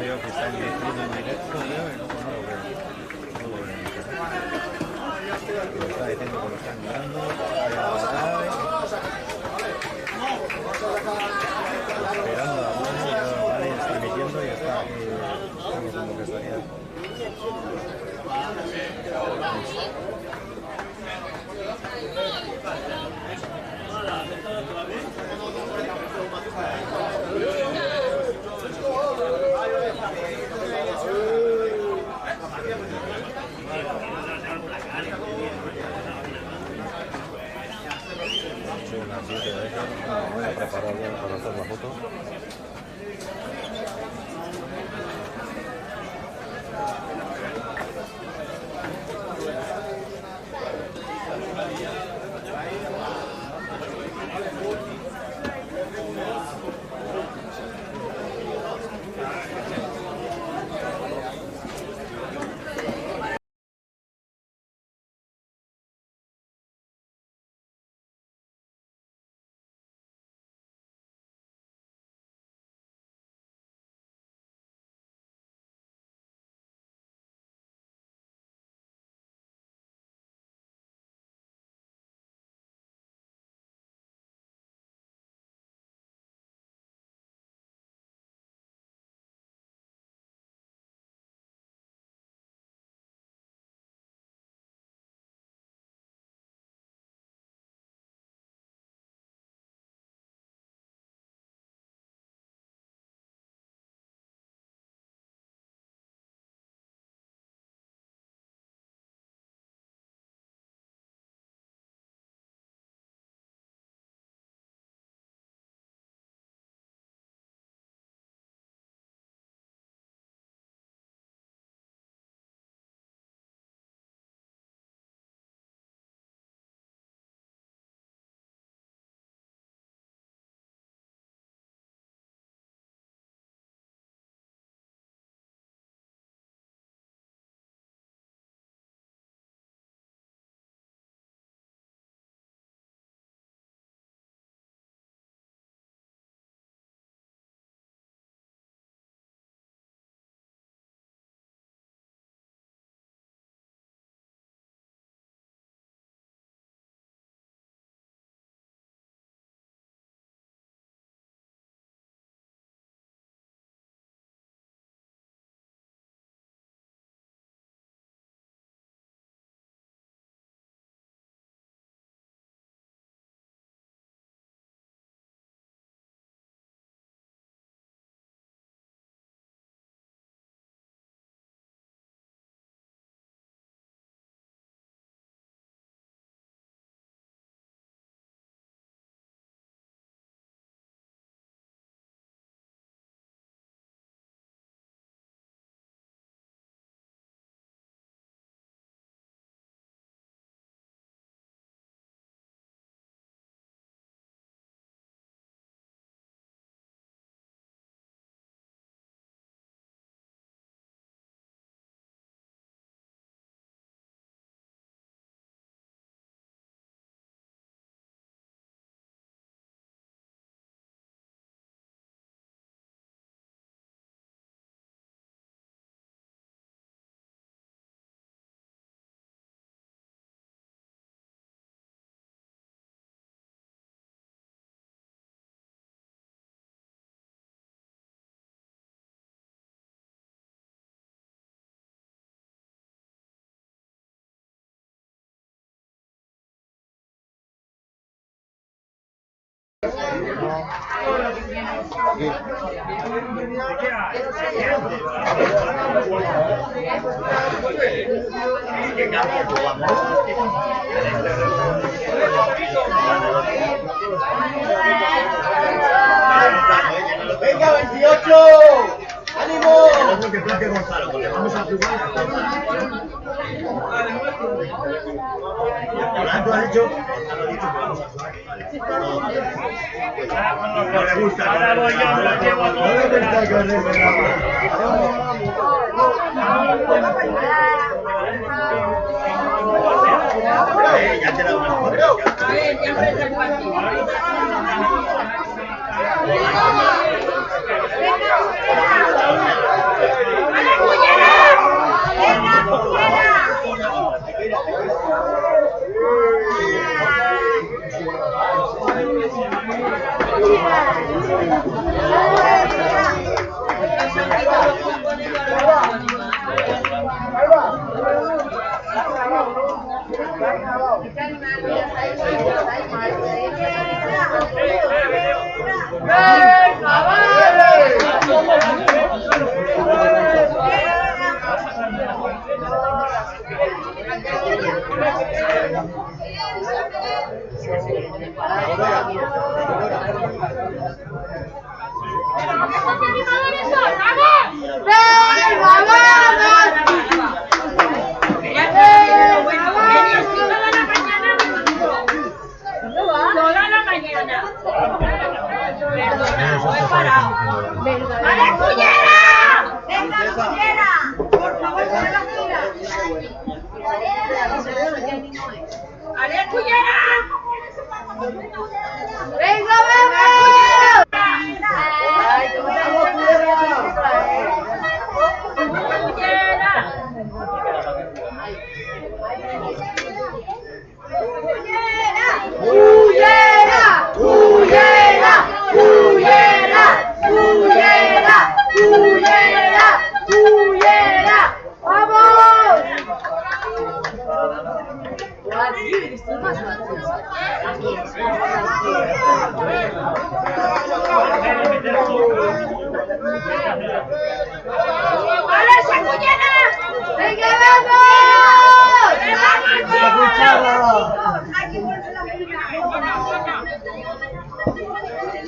Veo que están metiendo en directo, veo, y luego no lo veo. No lo veo en internet. Me está diciendo que lo están mirando. Esperando a Juan, y vale, está emitiendo y está aquí. Estamos como que estaría. Son las 7 de eso. Me voy a preparar bien para hacer la foto. Venga, 28. ¡Ánimo! Que plaque Gonzalo, porque vamos a jugar. ¿Tú has dicho? Gonzalo ha dicho que vamos a jugar. No le gusta. Ahora voy yo, me lo llevo a todos. No le gusta que os ya te da una foto. A ver, ya empieza el partido.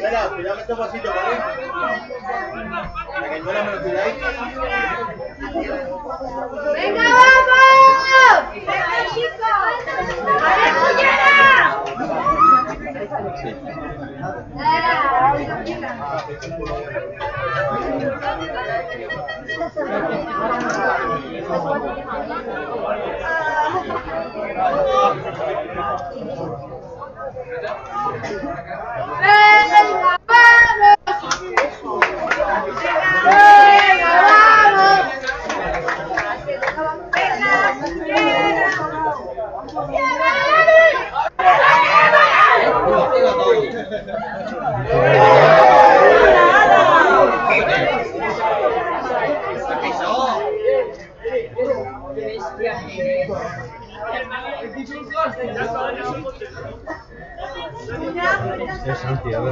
Cuidado que este pasito, ¿vale? Para que no la me lo cuidáis. ¡Venga, vamos! ¡Venga, chicos! ¡Vale, Cullera! ¡Venga, vamos! Es Santiago.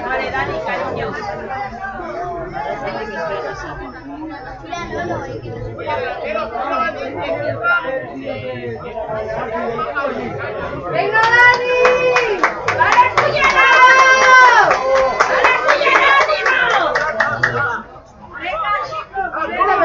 Vale, Dani, cariño. ¡Venga, Dani! ¡Vale, Cullera! ¡Vale, Cullera, ánimo! ¡Venga, chicos! ¡Vale,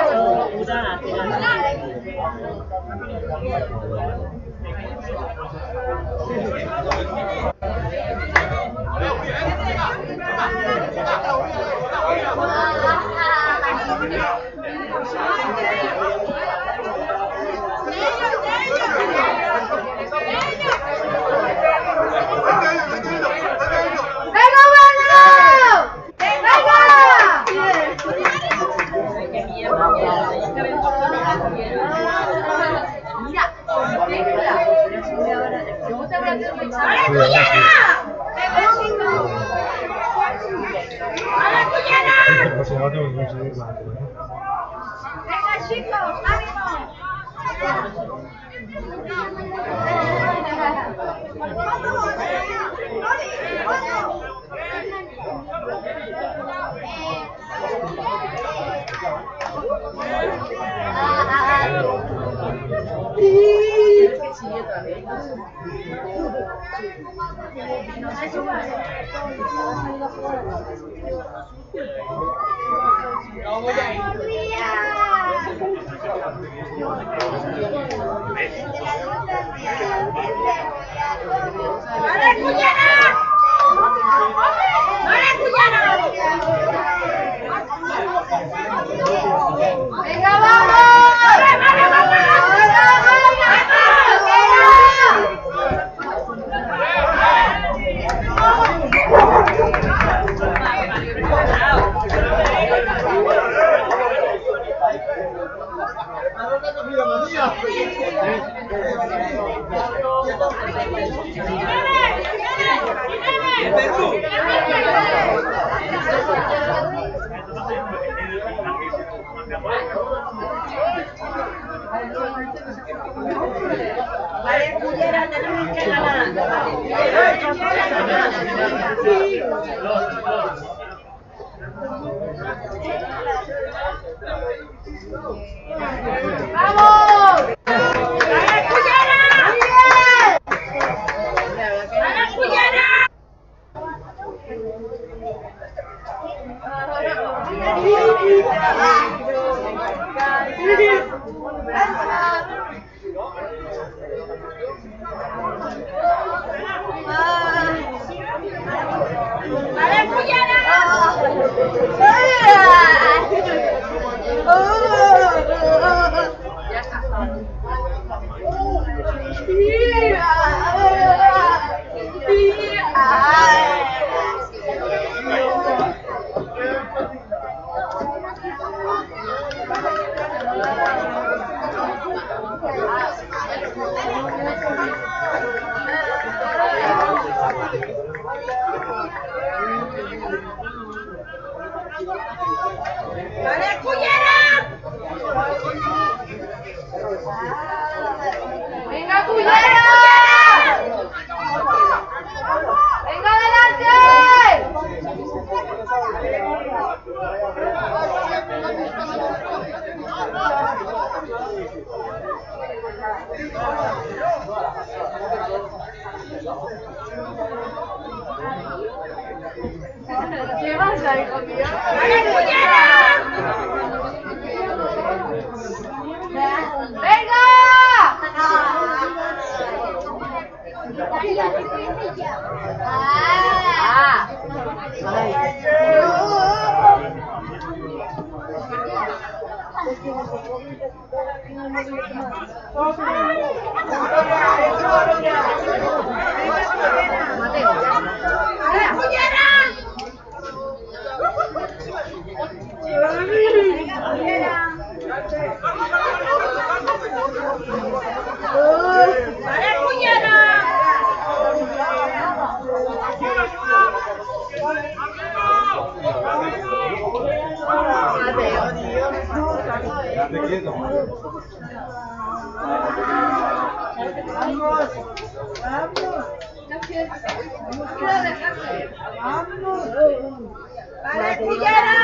Cullera! ¡Vale, Cullera! Venga, chicos, ánimo. ¡Venga, ¡Vamos! ¡Venga, Cullera! ¡Venga, adelante! ¿Qué pasa, hijo mío? ¡Vale, Cullera! ¡Venga! ¡Vale, Cullera!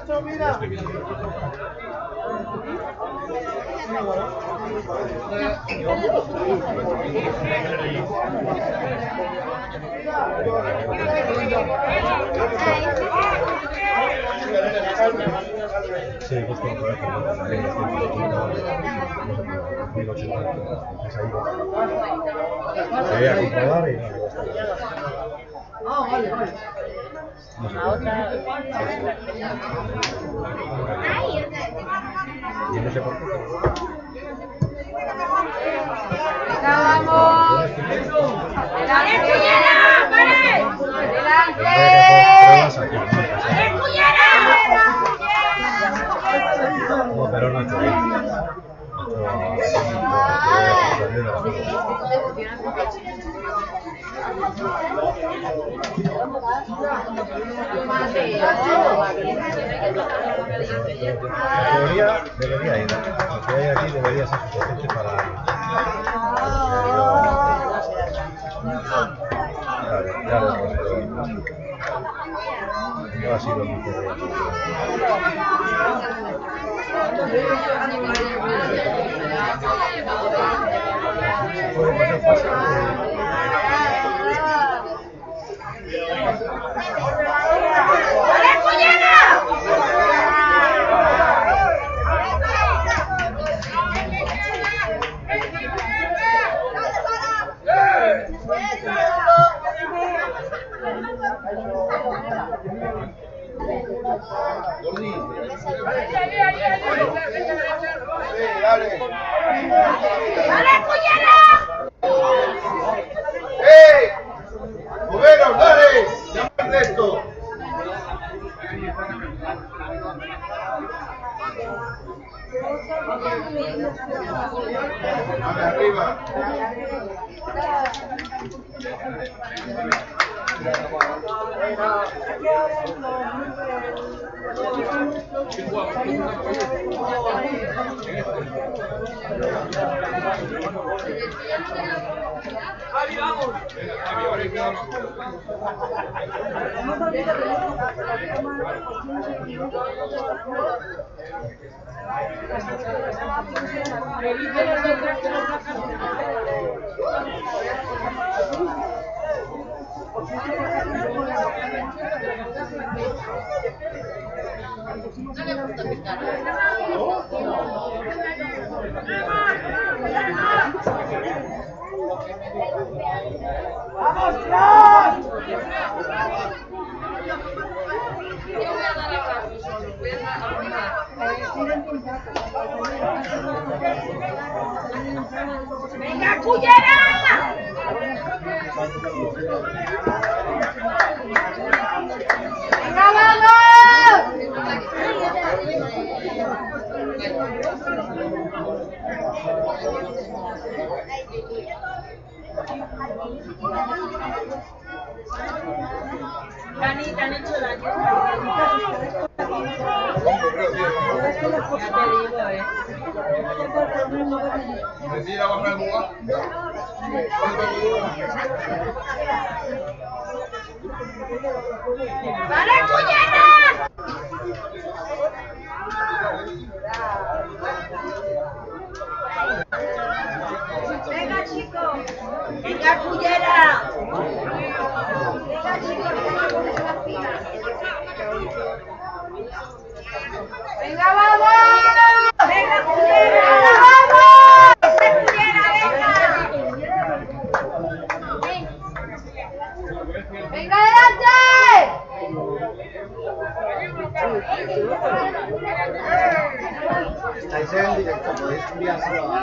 Nacho, mira. Sí, pues con todo esto, voy a comprobar y Ah, vale, vale. y no sé por qué. ¡Vamos! Pruebas aquí, no, pero no he hecho bien. Debería ir. Lo que hay aquí debería ser suficiente para... Ya lo no ha sido muy correcto. ¡Moveros, dale! ¡Llamen de esto! ¡Vale, arriba! ¡Vamos, Fran! ¡Venga, Cullera! ¡Venga, vamos! Dani, te han hecho daño. Ya te digo, Decir a bajar el lugar. ¡Vale, Cullera! Venga, chicos. Venga, Cullera. Venga, chicos, venga, ponerse las pilas. Venga, vamos. Venga, Cullera. Vamos. Cullera, venga. Venga, adelante. Estáis en directo, podéis enviárselo a...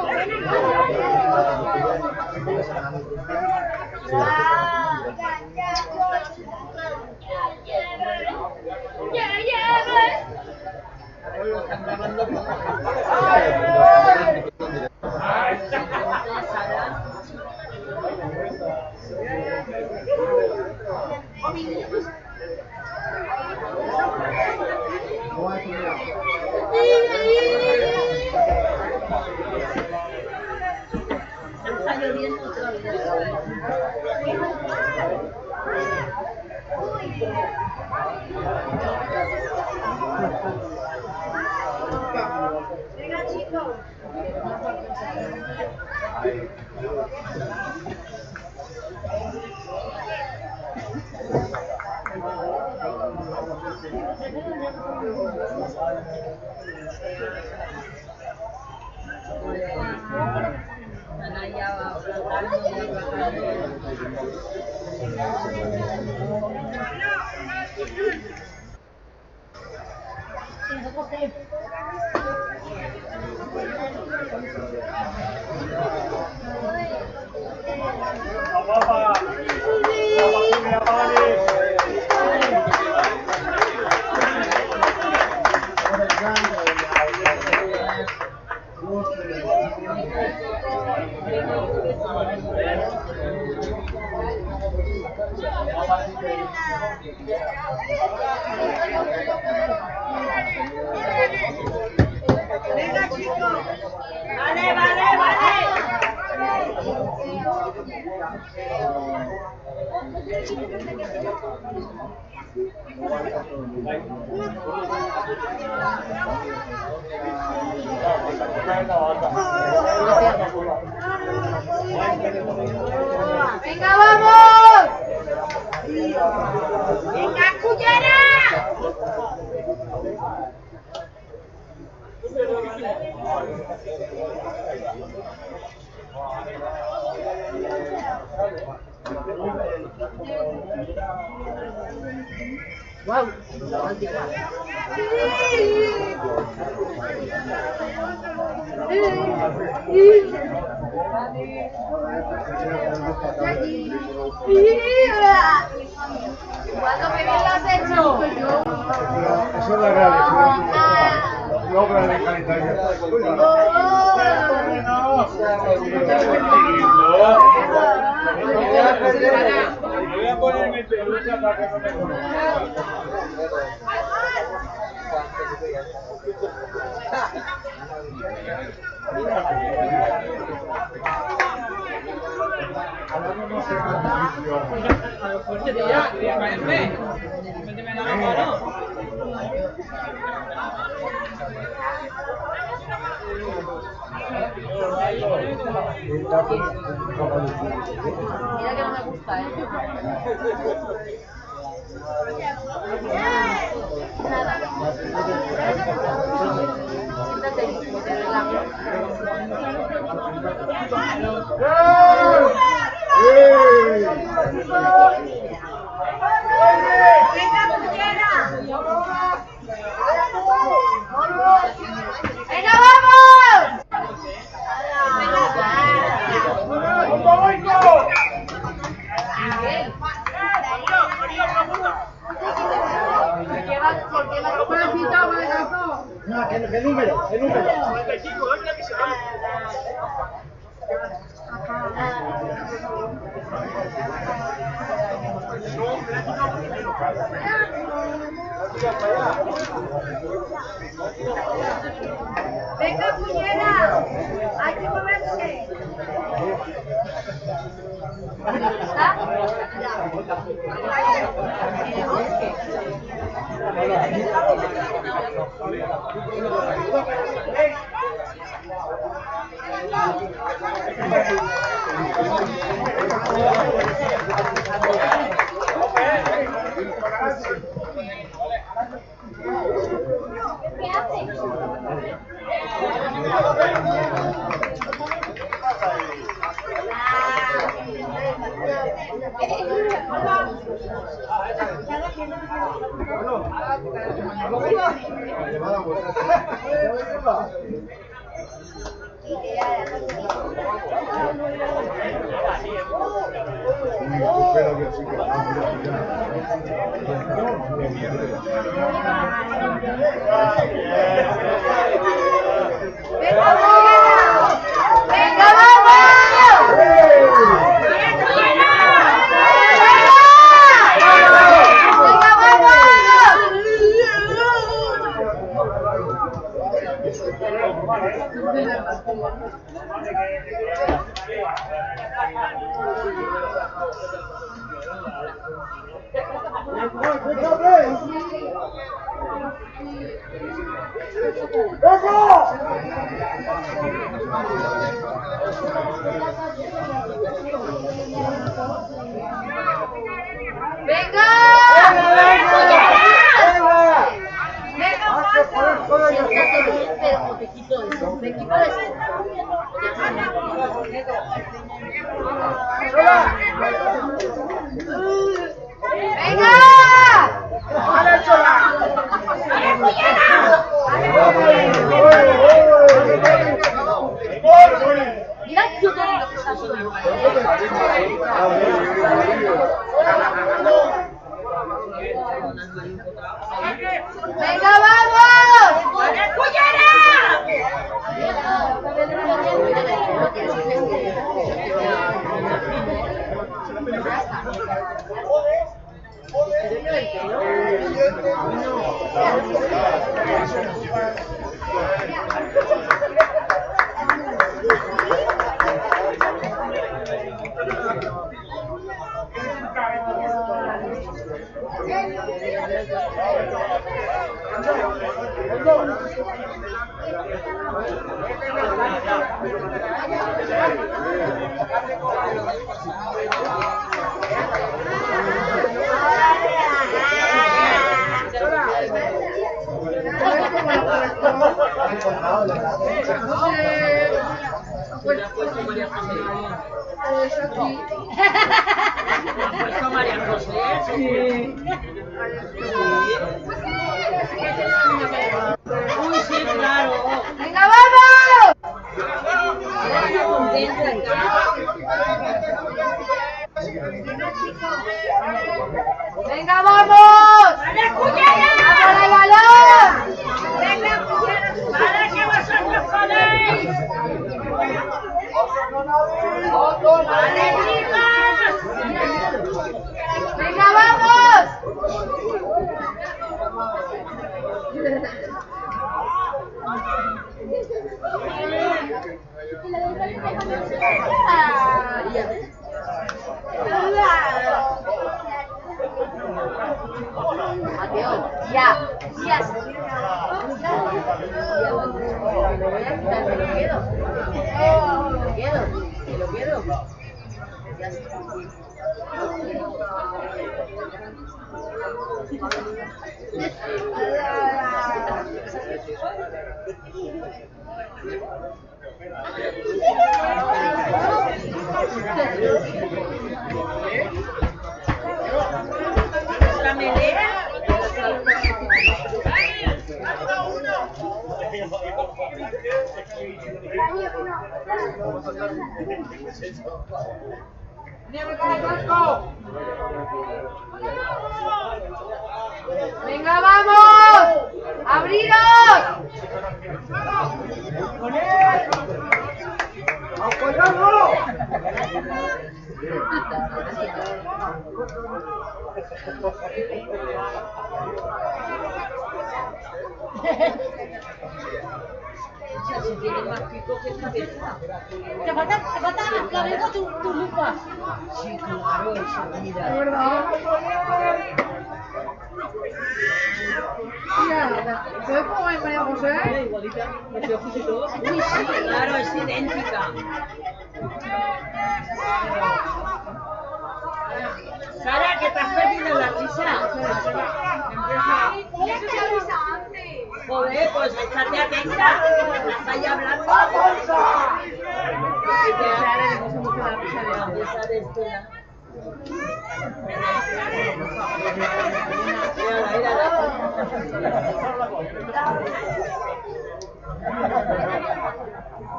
Venga, chicos. Vale, vale, vale. Venga, vamos. Venga, Cullera. Wow. ¿Cuándo me bien lo has hecho? Eso es la realidad. No, pero de calidad. Voy a poner mi peluca para que no me conozcan. Mira que no me gusta, Siéntate y te relajas. Venga, Cullera. Venga, vamos. ¿Qué número? ¿Qué número? Venga, Cullera. Hay que moverse. ¿Qué haces? Venga, vamos, abriros. Si tiene más pico que cabeza. Te falta cabeza tu lupa. Sí, claro, eso, mira. ¿De verdad? Mira, ¿sabes cómo es María José? Igualita, los ojos y todo. Uy, sí, claro, es idéntica. Sara, que te has perdido la risa. Joder, pues estate atenta. Estáis hablando. Sara, le gusta mucho la risa de la risa de Estela.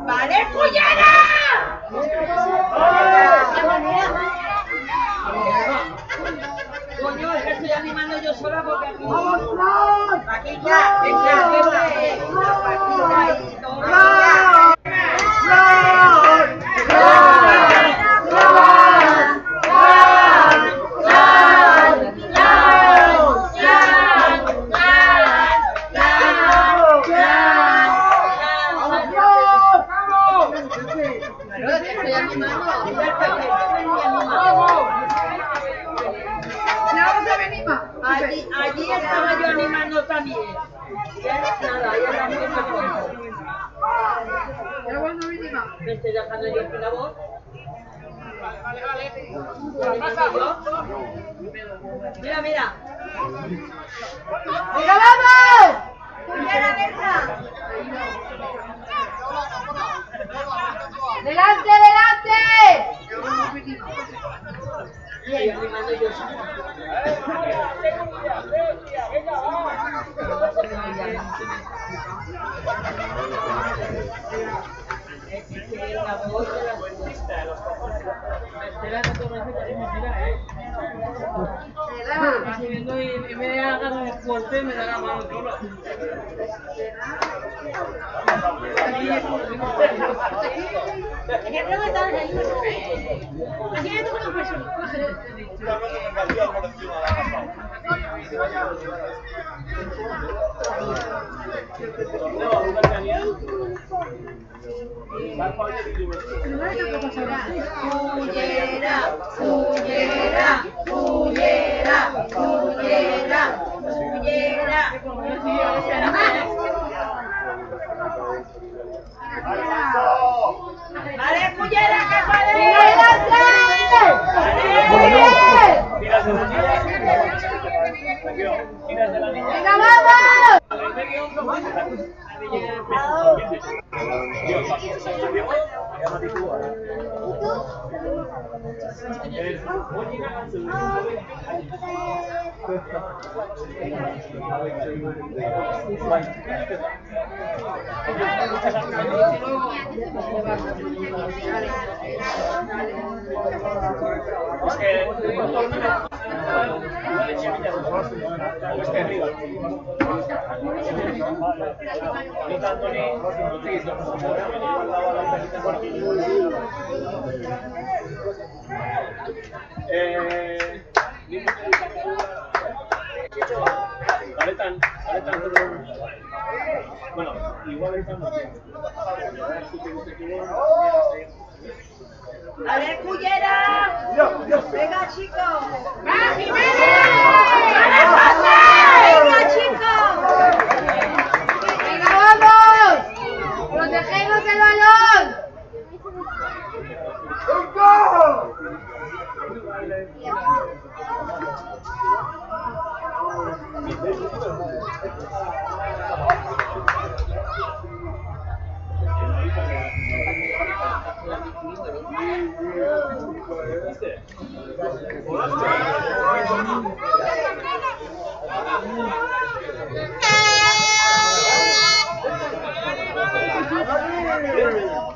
¡Vale, Cuyana! ¡Qué manera! yo sola porque aquí. ¡Vamos, Fran! Paquita, venga, Paquita y todo. Allí estaba yo animando también. Ya nada, ya la misma. Pero bueno, mínima. Me estoy dejando yo aquí la voz. Mira, mira. ¡Venga, vamos! ¡Puñera, Berta! ¡Delante, delante! Y animando yo. Y me agarra el fuerte me da la mano solo. Puñera, puñera, puñera, puñera, puñera. Vale, puñera, que sale. ¡Venga, vamos! Bueno, igual estamos. ¡A ver, puñera! ¡Venga, chicos! ¡Va, Jiménez! ¡Venga, chicos! ¡Venga, vamos! ¡Protegemos el balón!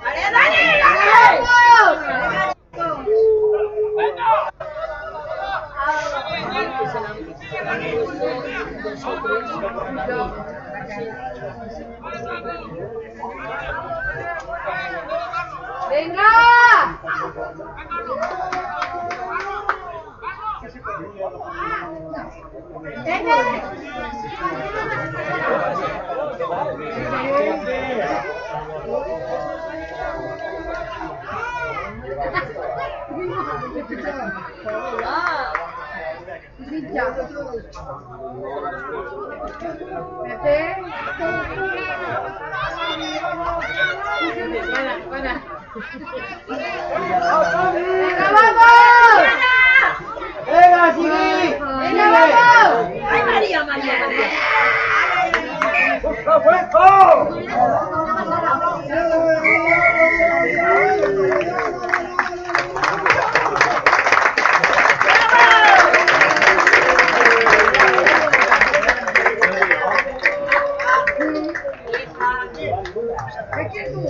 ¡Dale, dale! ¡Venga! ¡Venga, vamos! ¡Venga, Chiqui! ¡Venga, vamos! ¡Ay, María, María, María! ¡Fuego, ¿Qué quieres tú?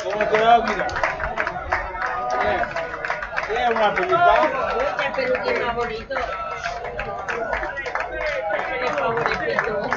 ¿Cómo te va, mira? ¿Tienes una peluca? Oye, pero qué más bonito. Qué favorecito.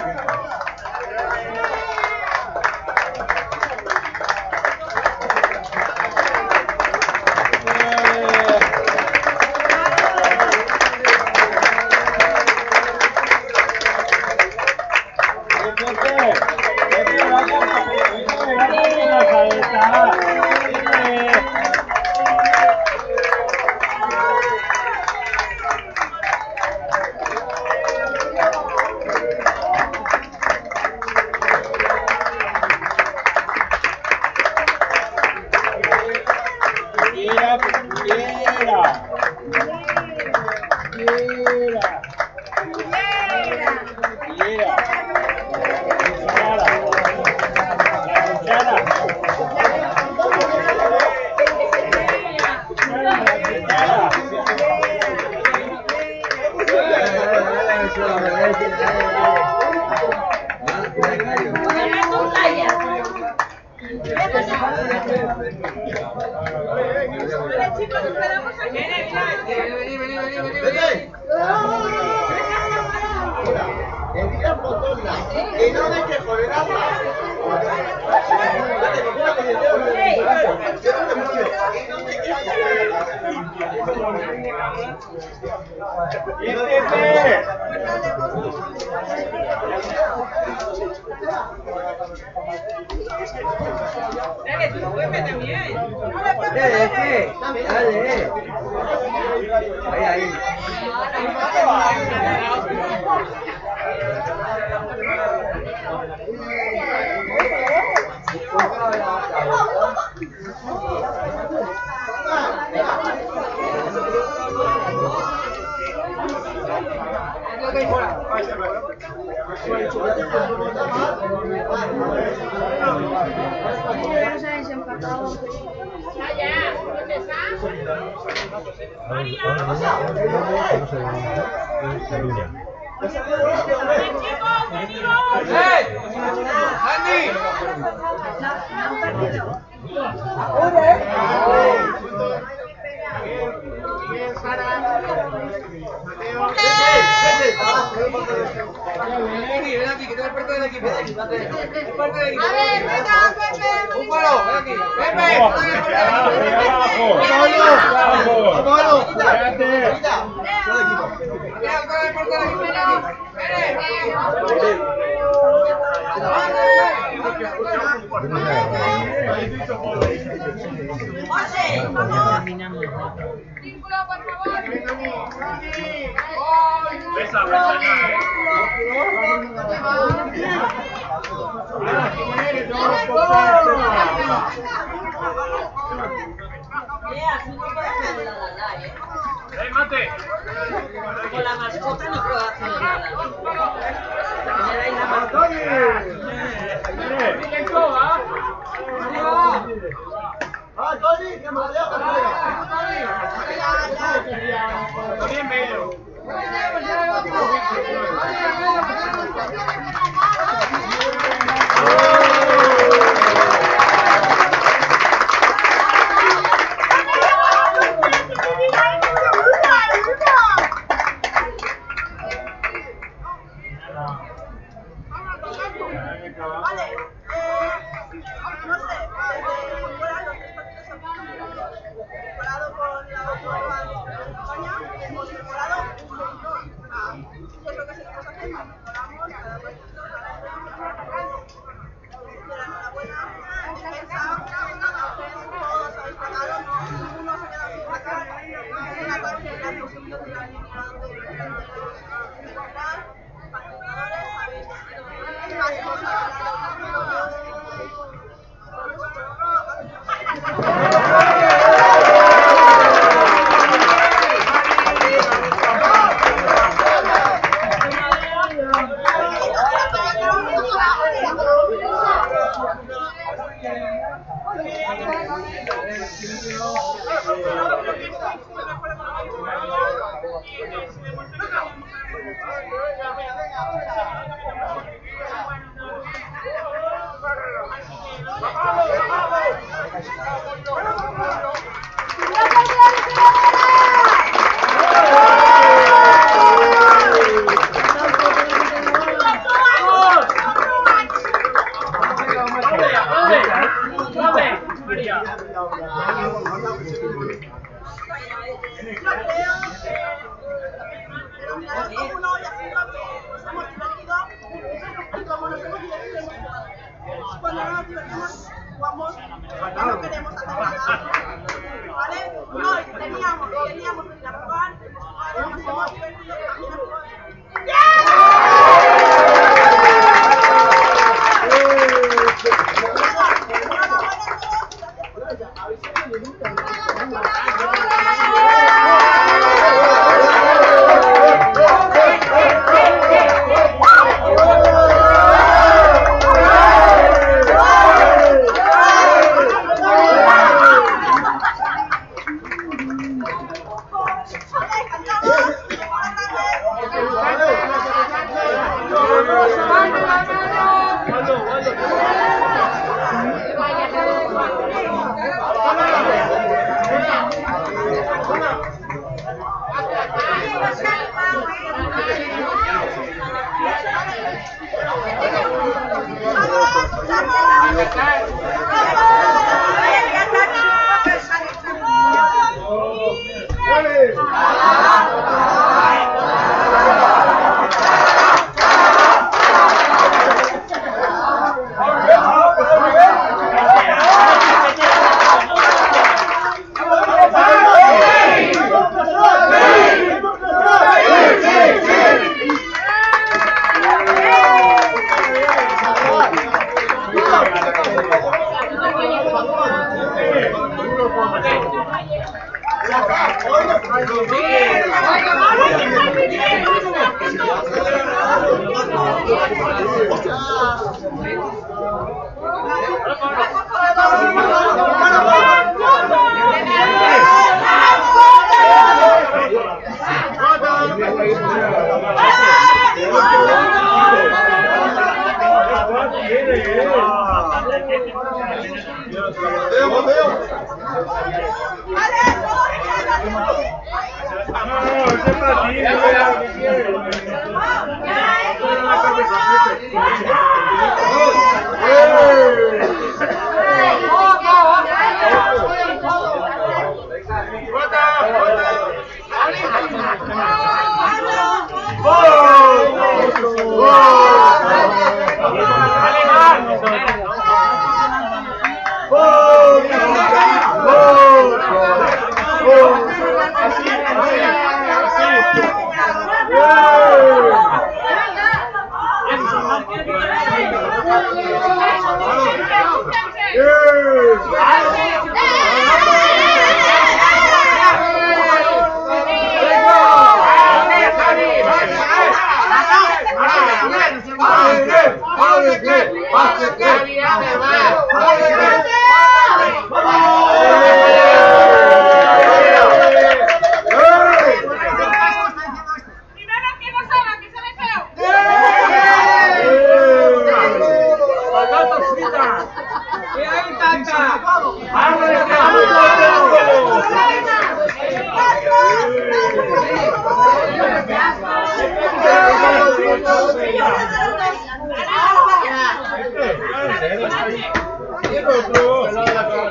Con la mascota no puedo hacer nada. Comparado con la otra España, hemos mejorado un montón. Cuando nos divertimos, jugamos, no queremos hacer nada. ¿Vale? Hoy teníamos que ir a jugar, ahora nos hemos divertido también a jugar.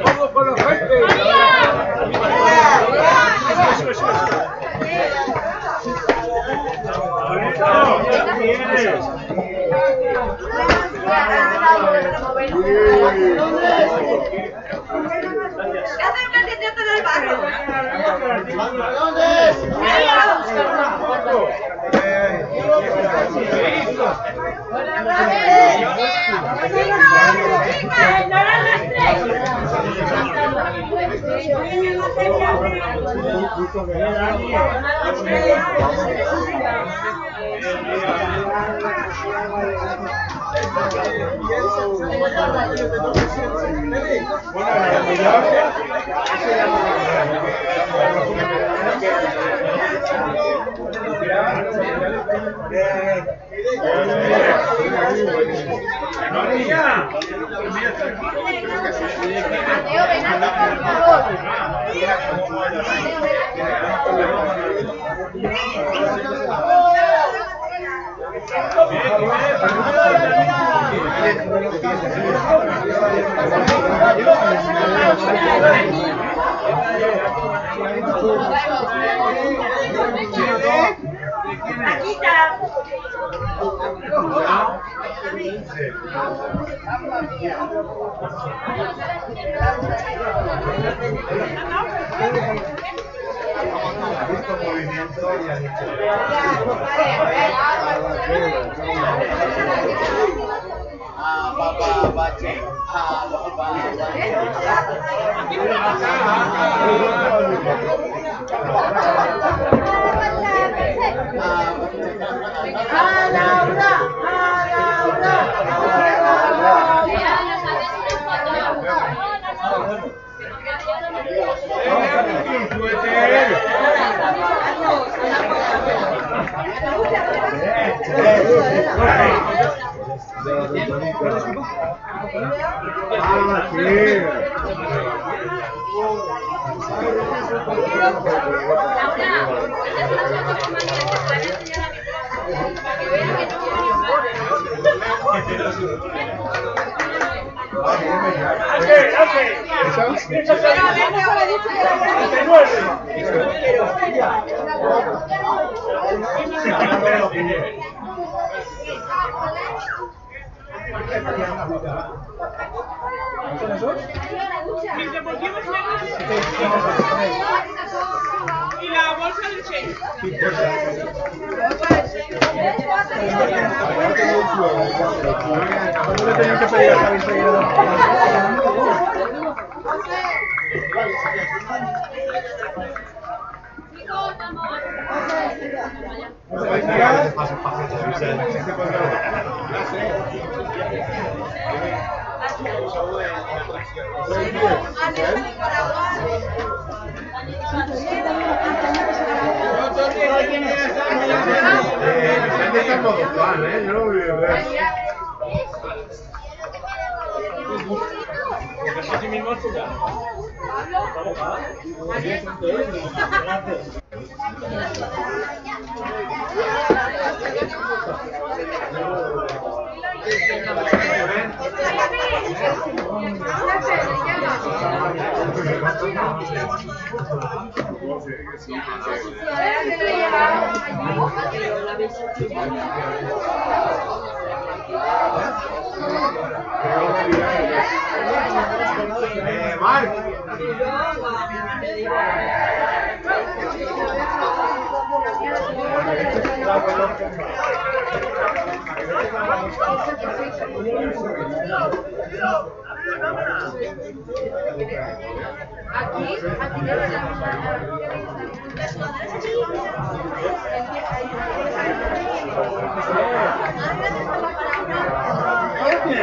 Vamos con los Y la bolsa del shake.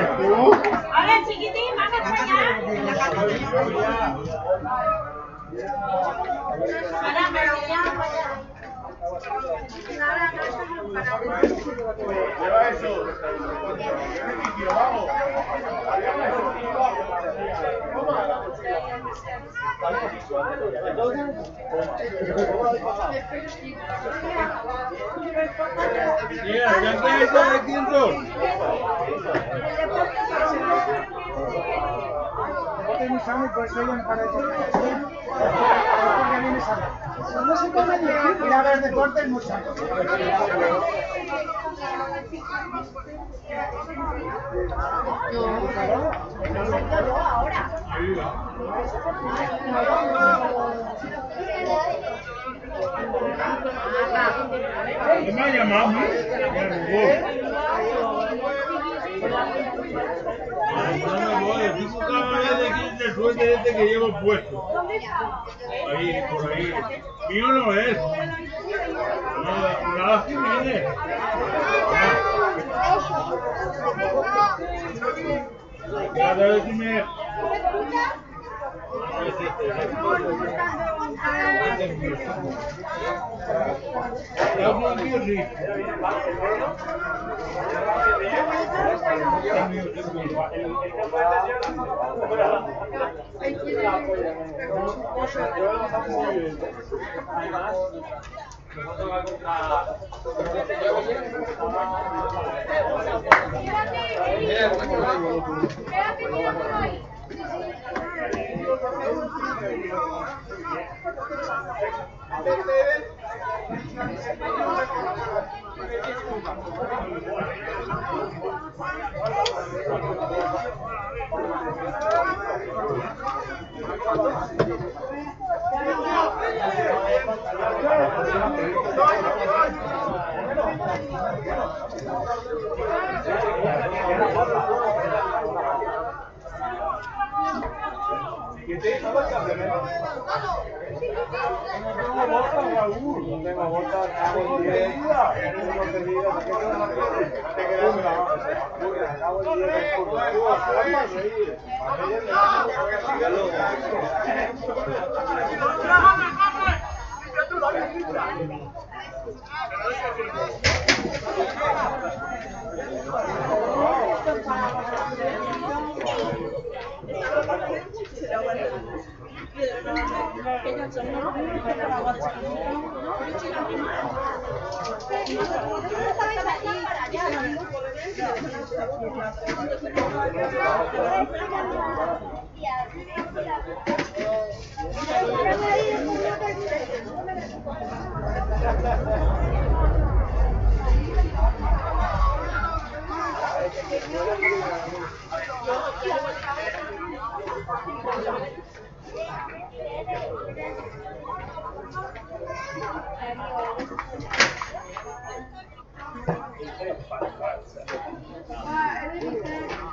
Hola, chiquitín, baja para allá. Para allá, para allá. Lleva eso. Vamos. Mira, ya está metiendo. Muy sano y por eso yo me parece porque viene sano. No se come ni ir a ver deporte es muy sano. ¿Qué me ha llamado? No me voy, estoy buscando el suéter este que llevo puesto. Ahí, por ahí. Mío no es. No, nada que viene. A ver si me...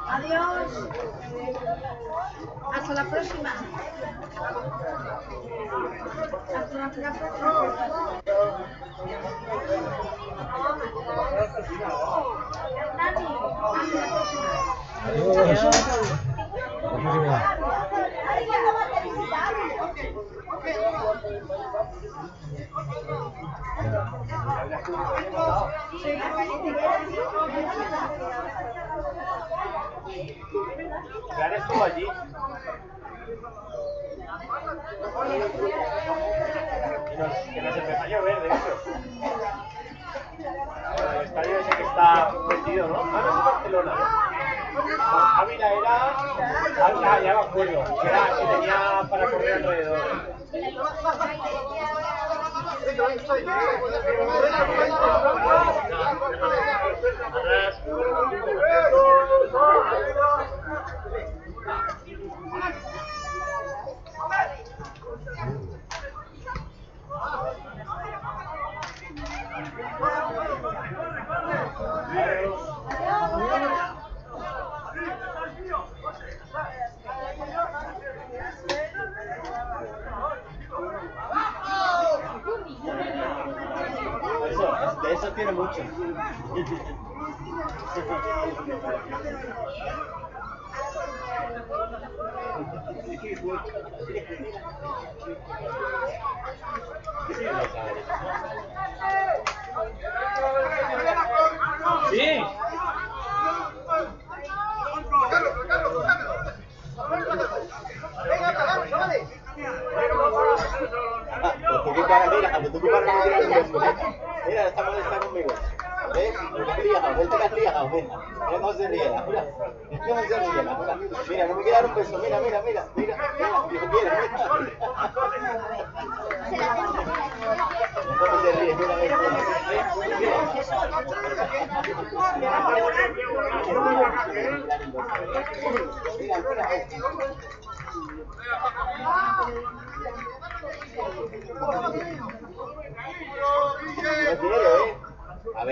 Adiós. Hasta la próxima. Hasta la próxima. ¿Ya estuvo allí? Que nos empezó a llover, de hecho. El estadio ese que está metido, ¿no? Ah, no, es Barcelona. Ávila era... Ah, ya me acuerdo. Que tenía para correr alrededor. De eso tiene mucho. Sí. Mira, está molesta conmigo. ¿Ves? Vete castigado, ven. Mira cómo se ríe. Mira cómo se ríe. Mira, no me quiere dar un beso. Mira. Dijo, quiere. Cómo se ríe, mira.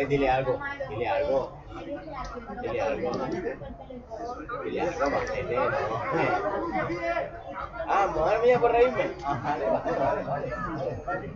dile algo. Dile algo. Dile algo. Dile algo, Marcete, ¿no? Ah, madre mía, por reírme. Ah, vale, vale.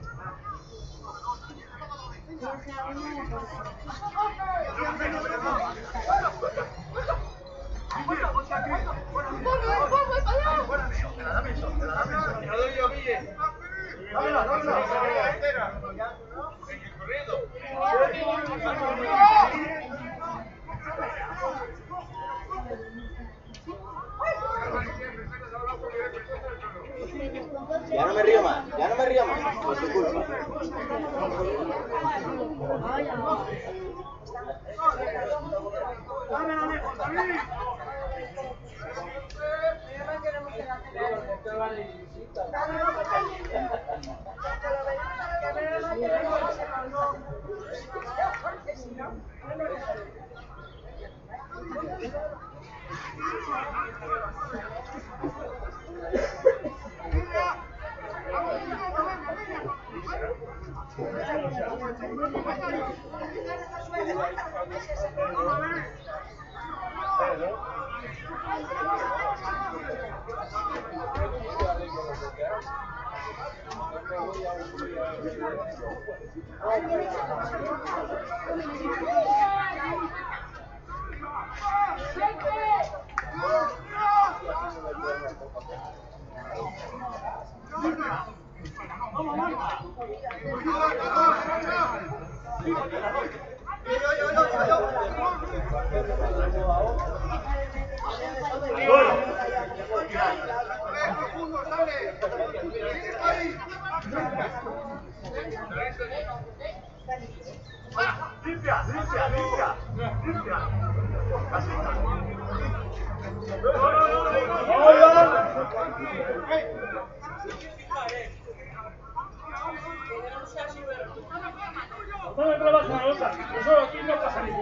Ya no me río más, por tu culpa.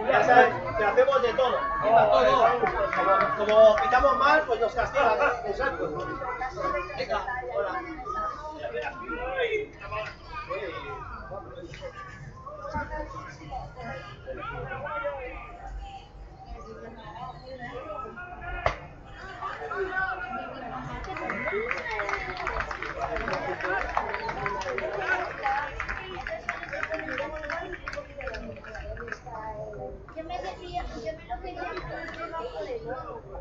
Ya sabes, que hacemos de todo. Como pitamos mal, pues nos castigan. Exacto. Venga, hola. Yo me lo quería debajo de nuevo.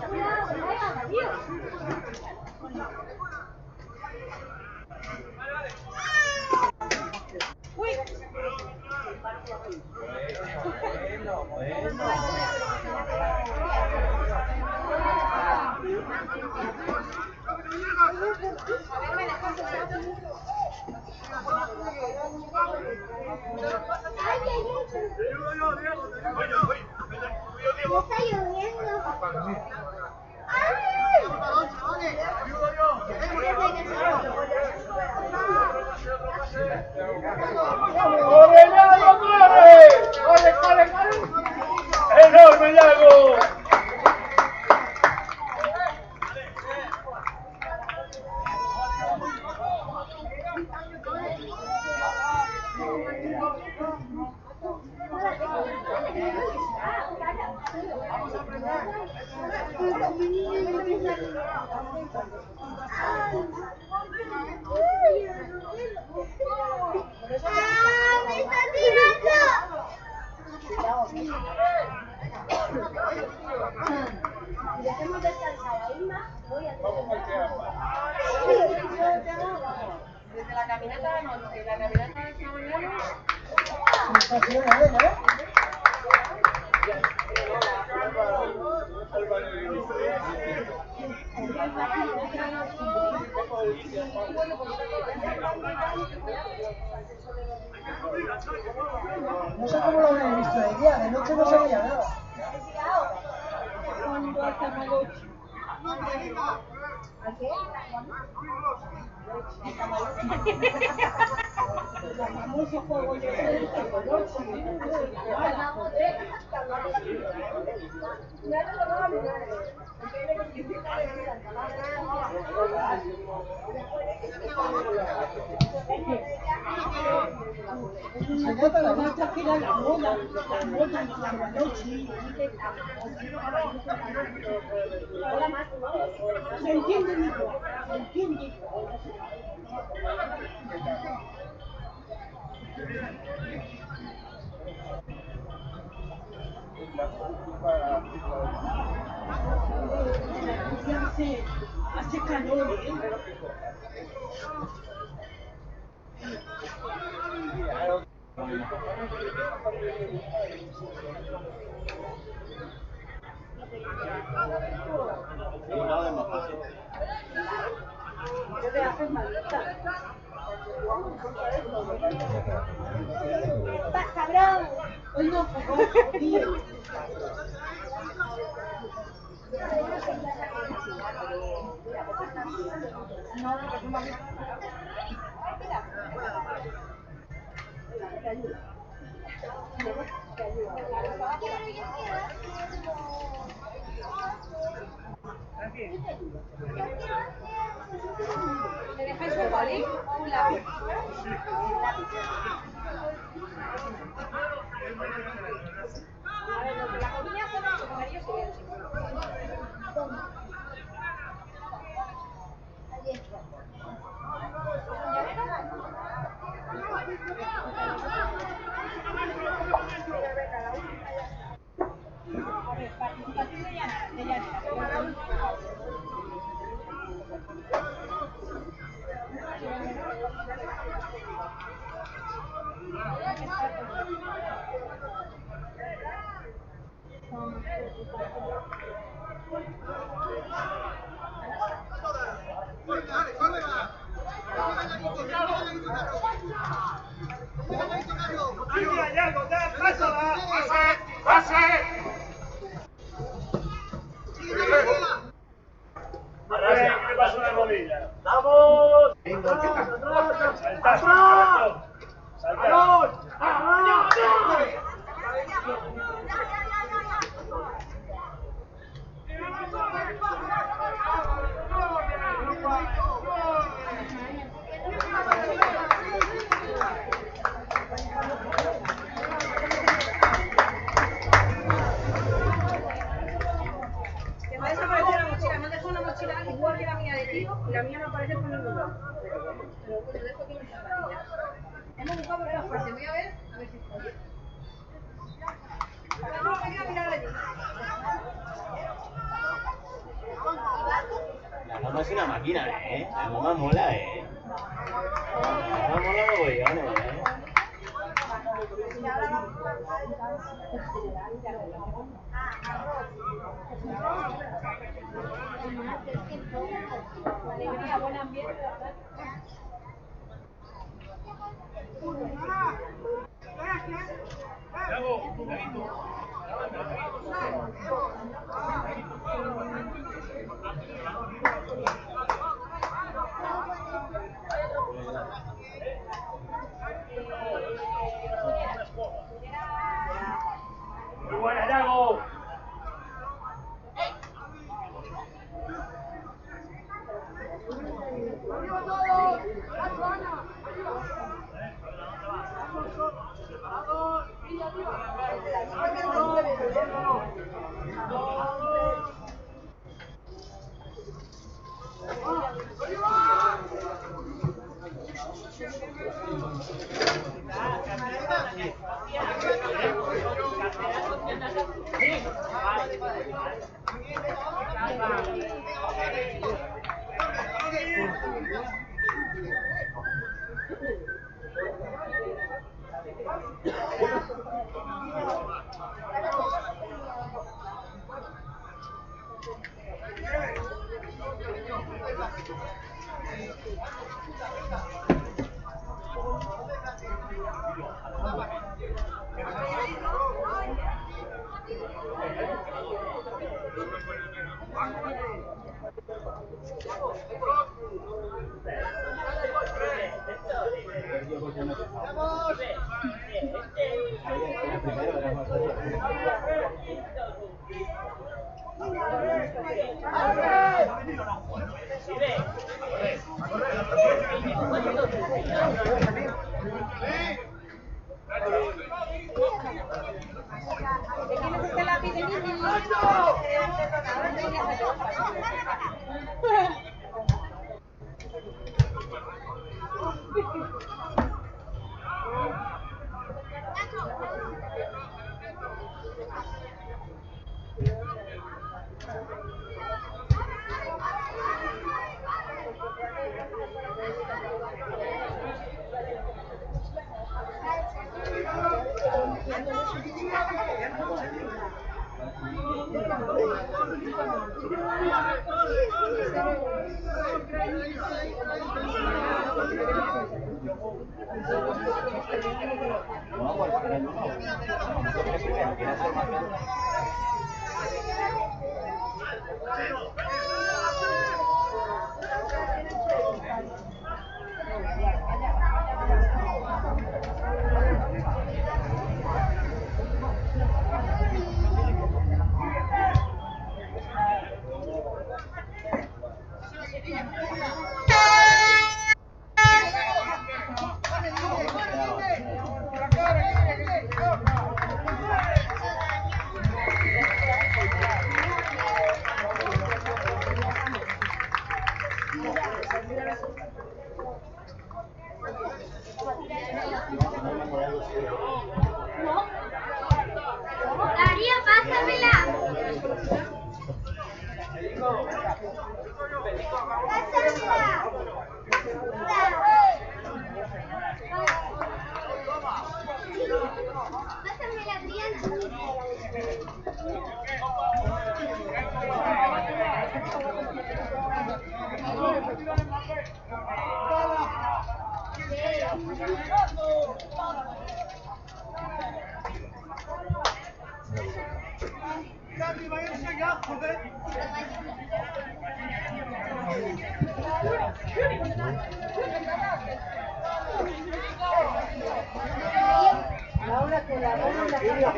Cuidado, ¡Enorme, Yago! Dejemos descansar a Irma. Desde la caminata de noche, la caminata de esta mañana. No sé cómo lo habréis visto de día, de noche no se veía nada. ¿A qué? Se entiende, mijo, se entiende. Hace calor, ¿eh? Debe hacer maldita. ¡Cabrón! Hoy no, tío. ¿Me dejáis un boli? Un lápiz. A ver, los de la comida son los comentarios y toma. A ver, participación de Yanira. ¿Qué pasó en la rodilla? ¡Vamos! ¡Saltar! Que me ha desaparecido la mochila. Me han dejado una mochila igual que la mía de tío y la mía no aparece por ningún lado. Pero bueno, dejo aquí mis zapatillas. Hemos buscado por todas partes. Voy a ver si está allí. Vamos a mirar allí. mamá es una máquina, La mamá mola, La mamá mola mogollones, Alegría, buen ambiente, ¿verdad? Muy buena, Yago. Darío, pásamela. Pásamela, Ahora con la mano en la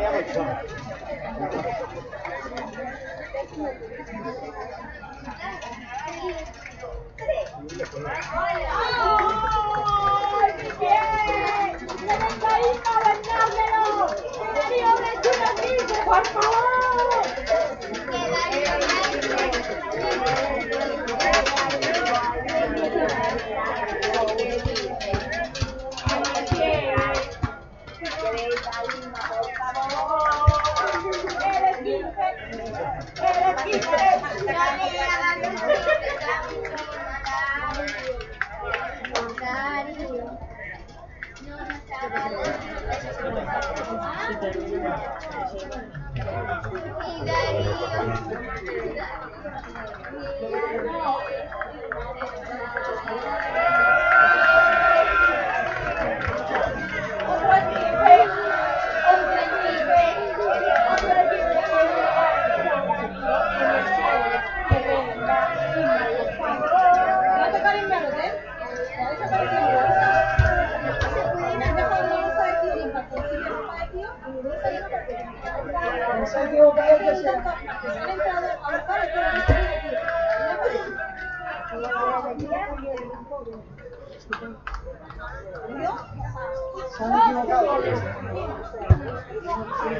por favor. Eres 15.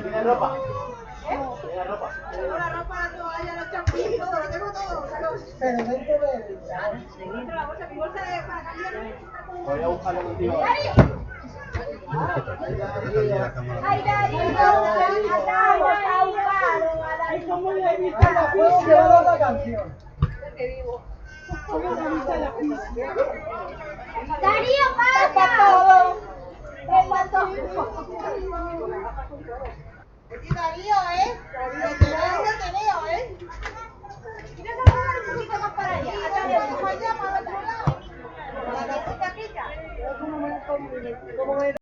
¿Tiene ropa? ¿Tiene ropa? Tengo la ropa, la toalla, los champús, todo, lo tengo todo. Pero dentro de... Dentro la bolsa, mi bolsa de para cambiar. Voy a buscarlo contigo. Ay, Darío, la canción. Darío, pasa. Darío, te veo, Mira, un poquito más para allá. para otro lado. La casita aquella.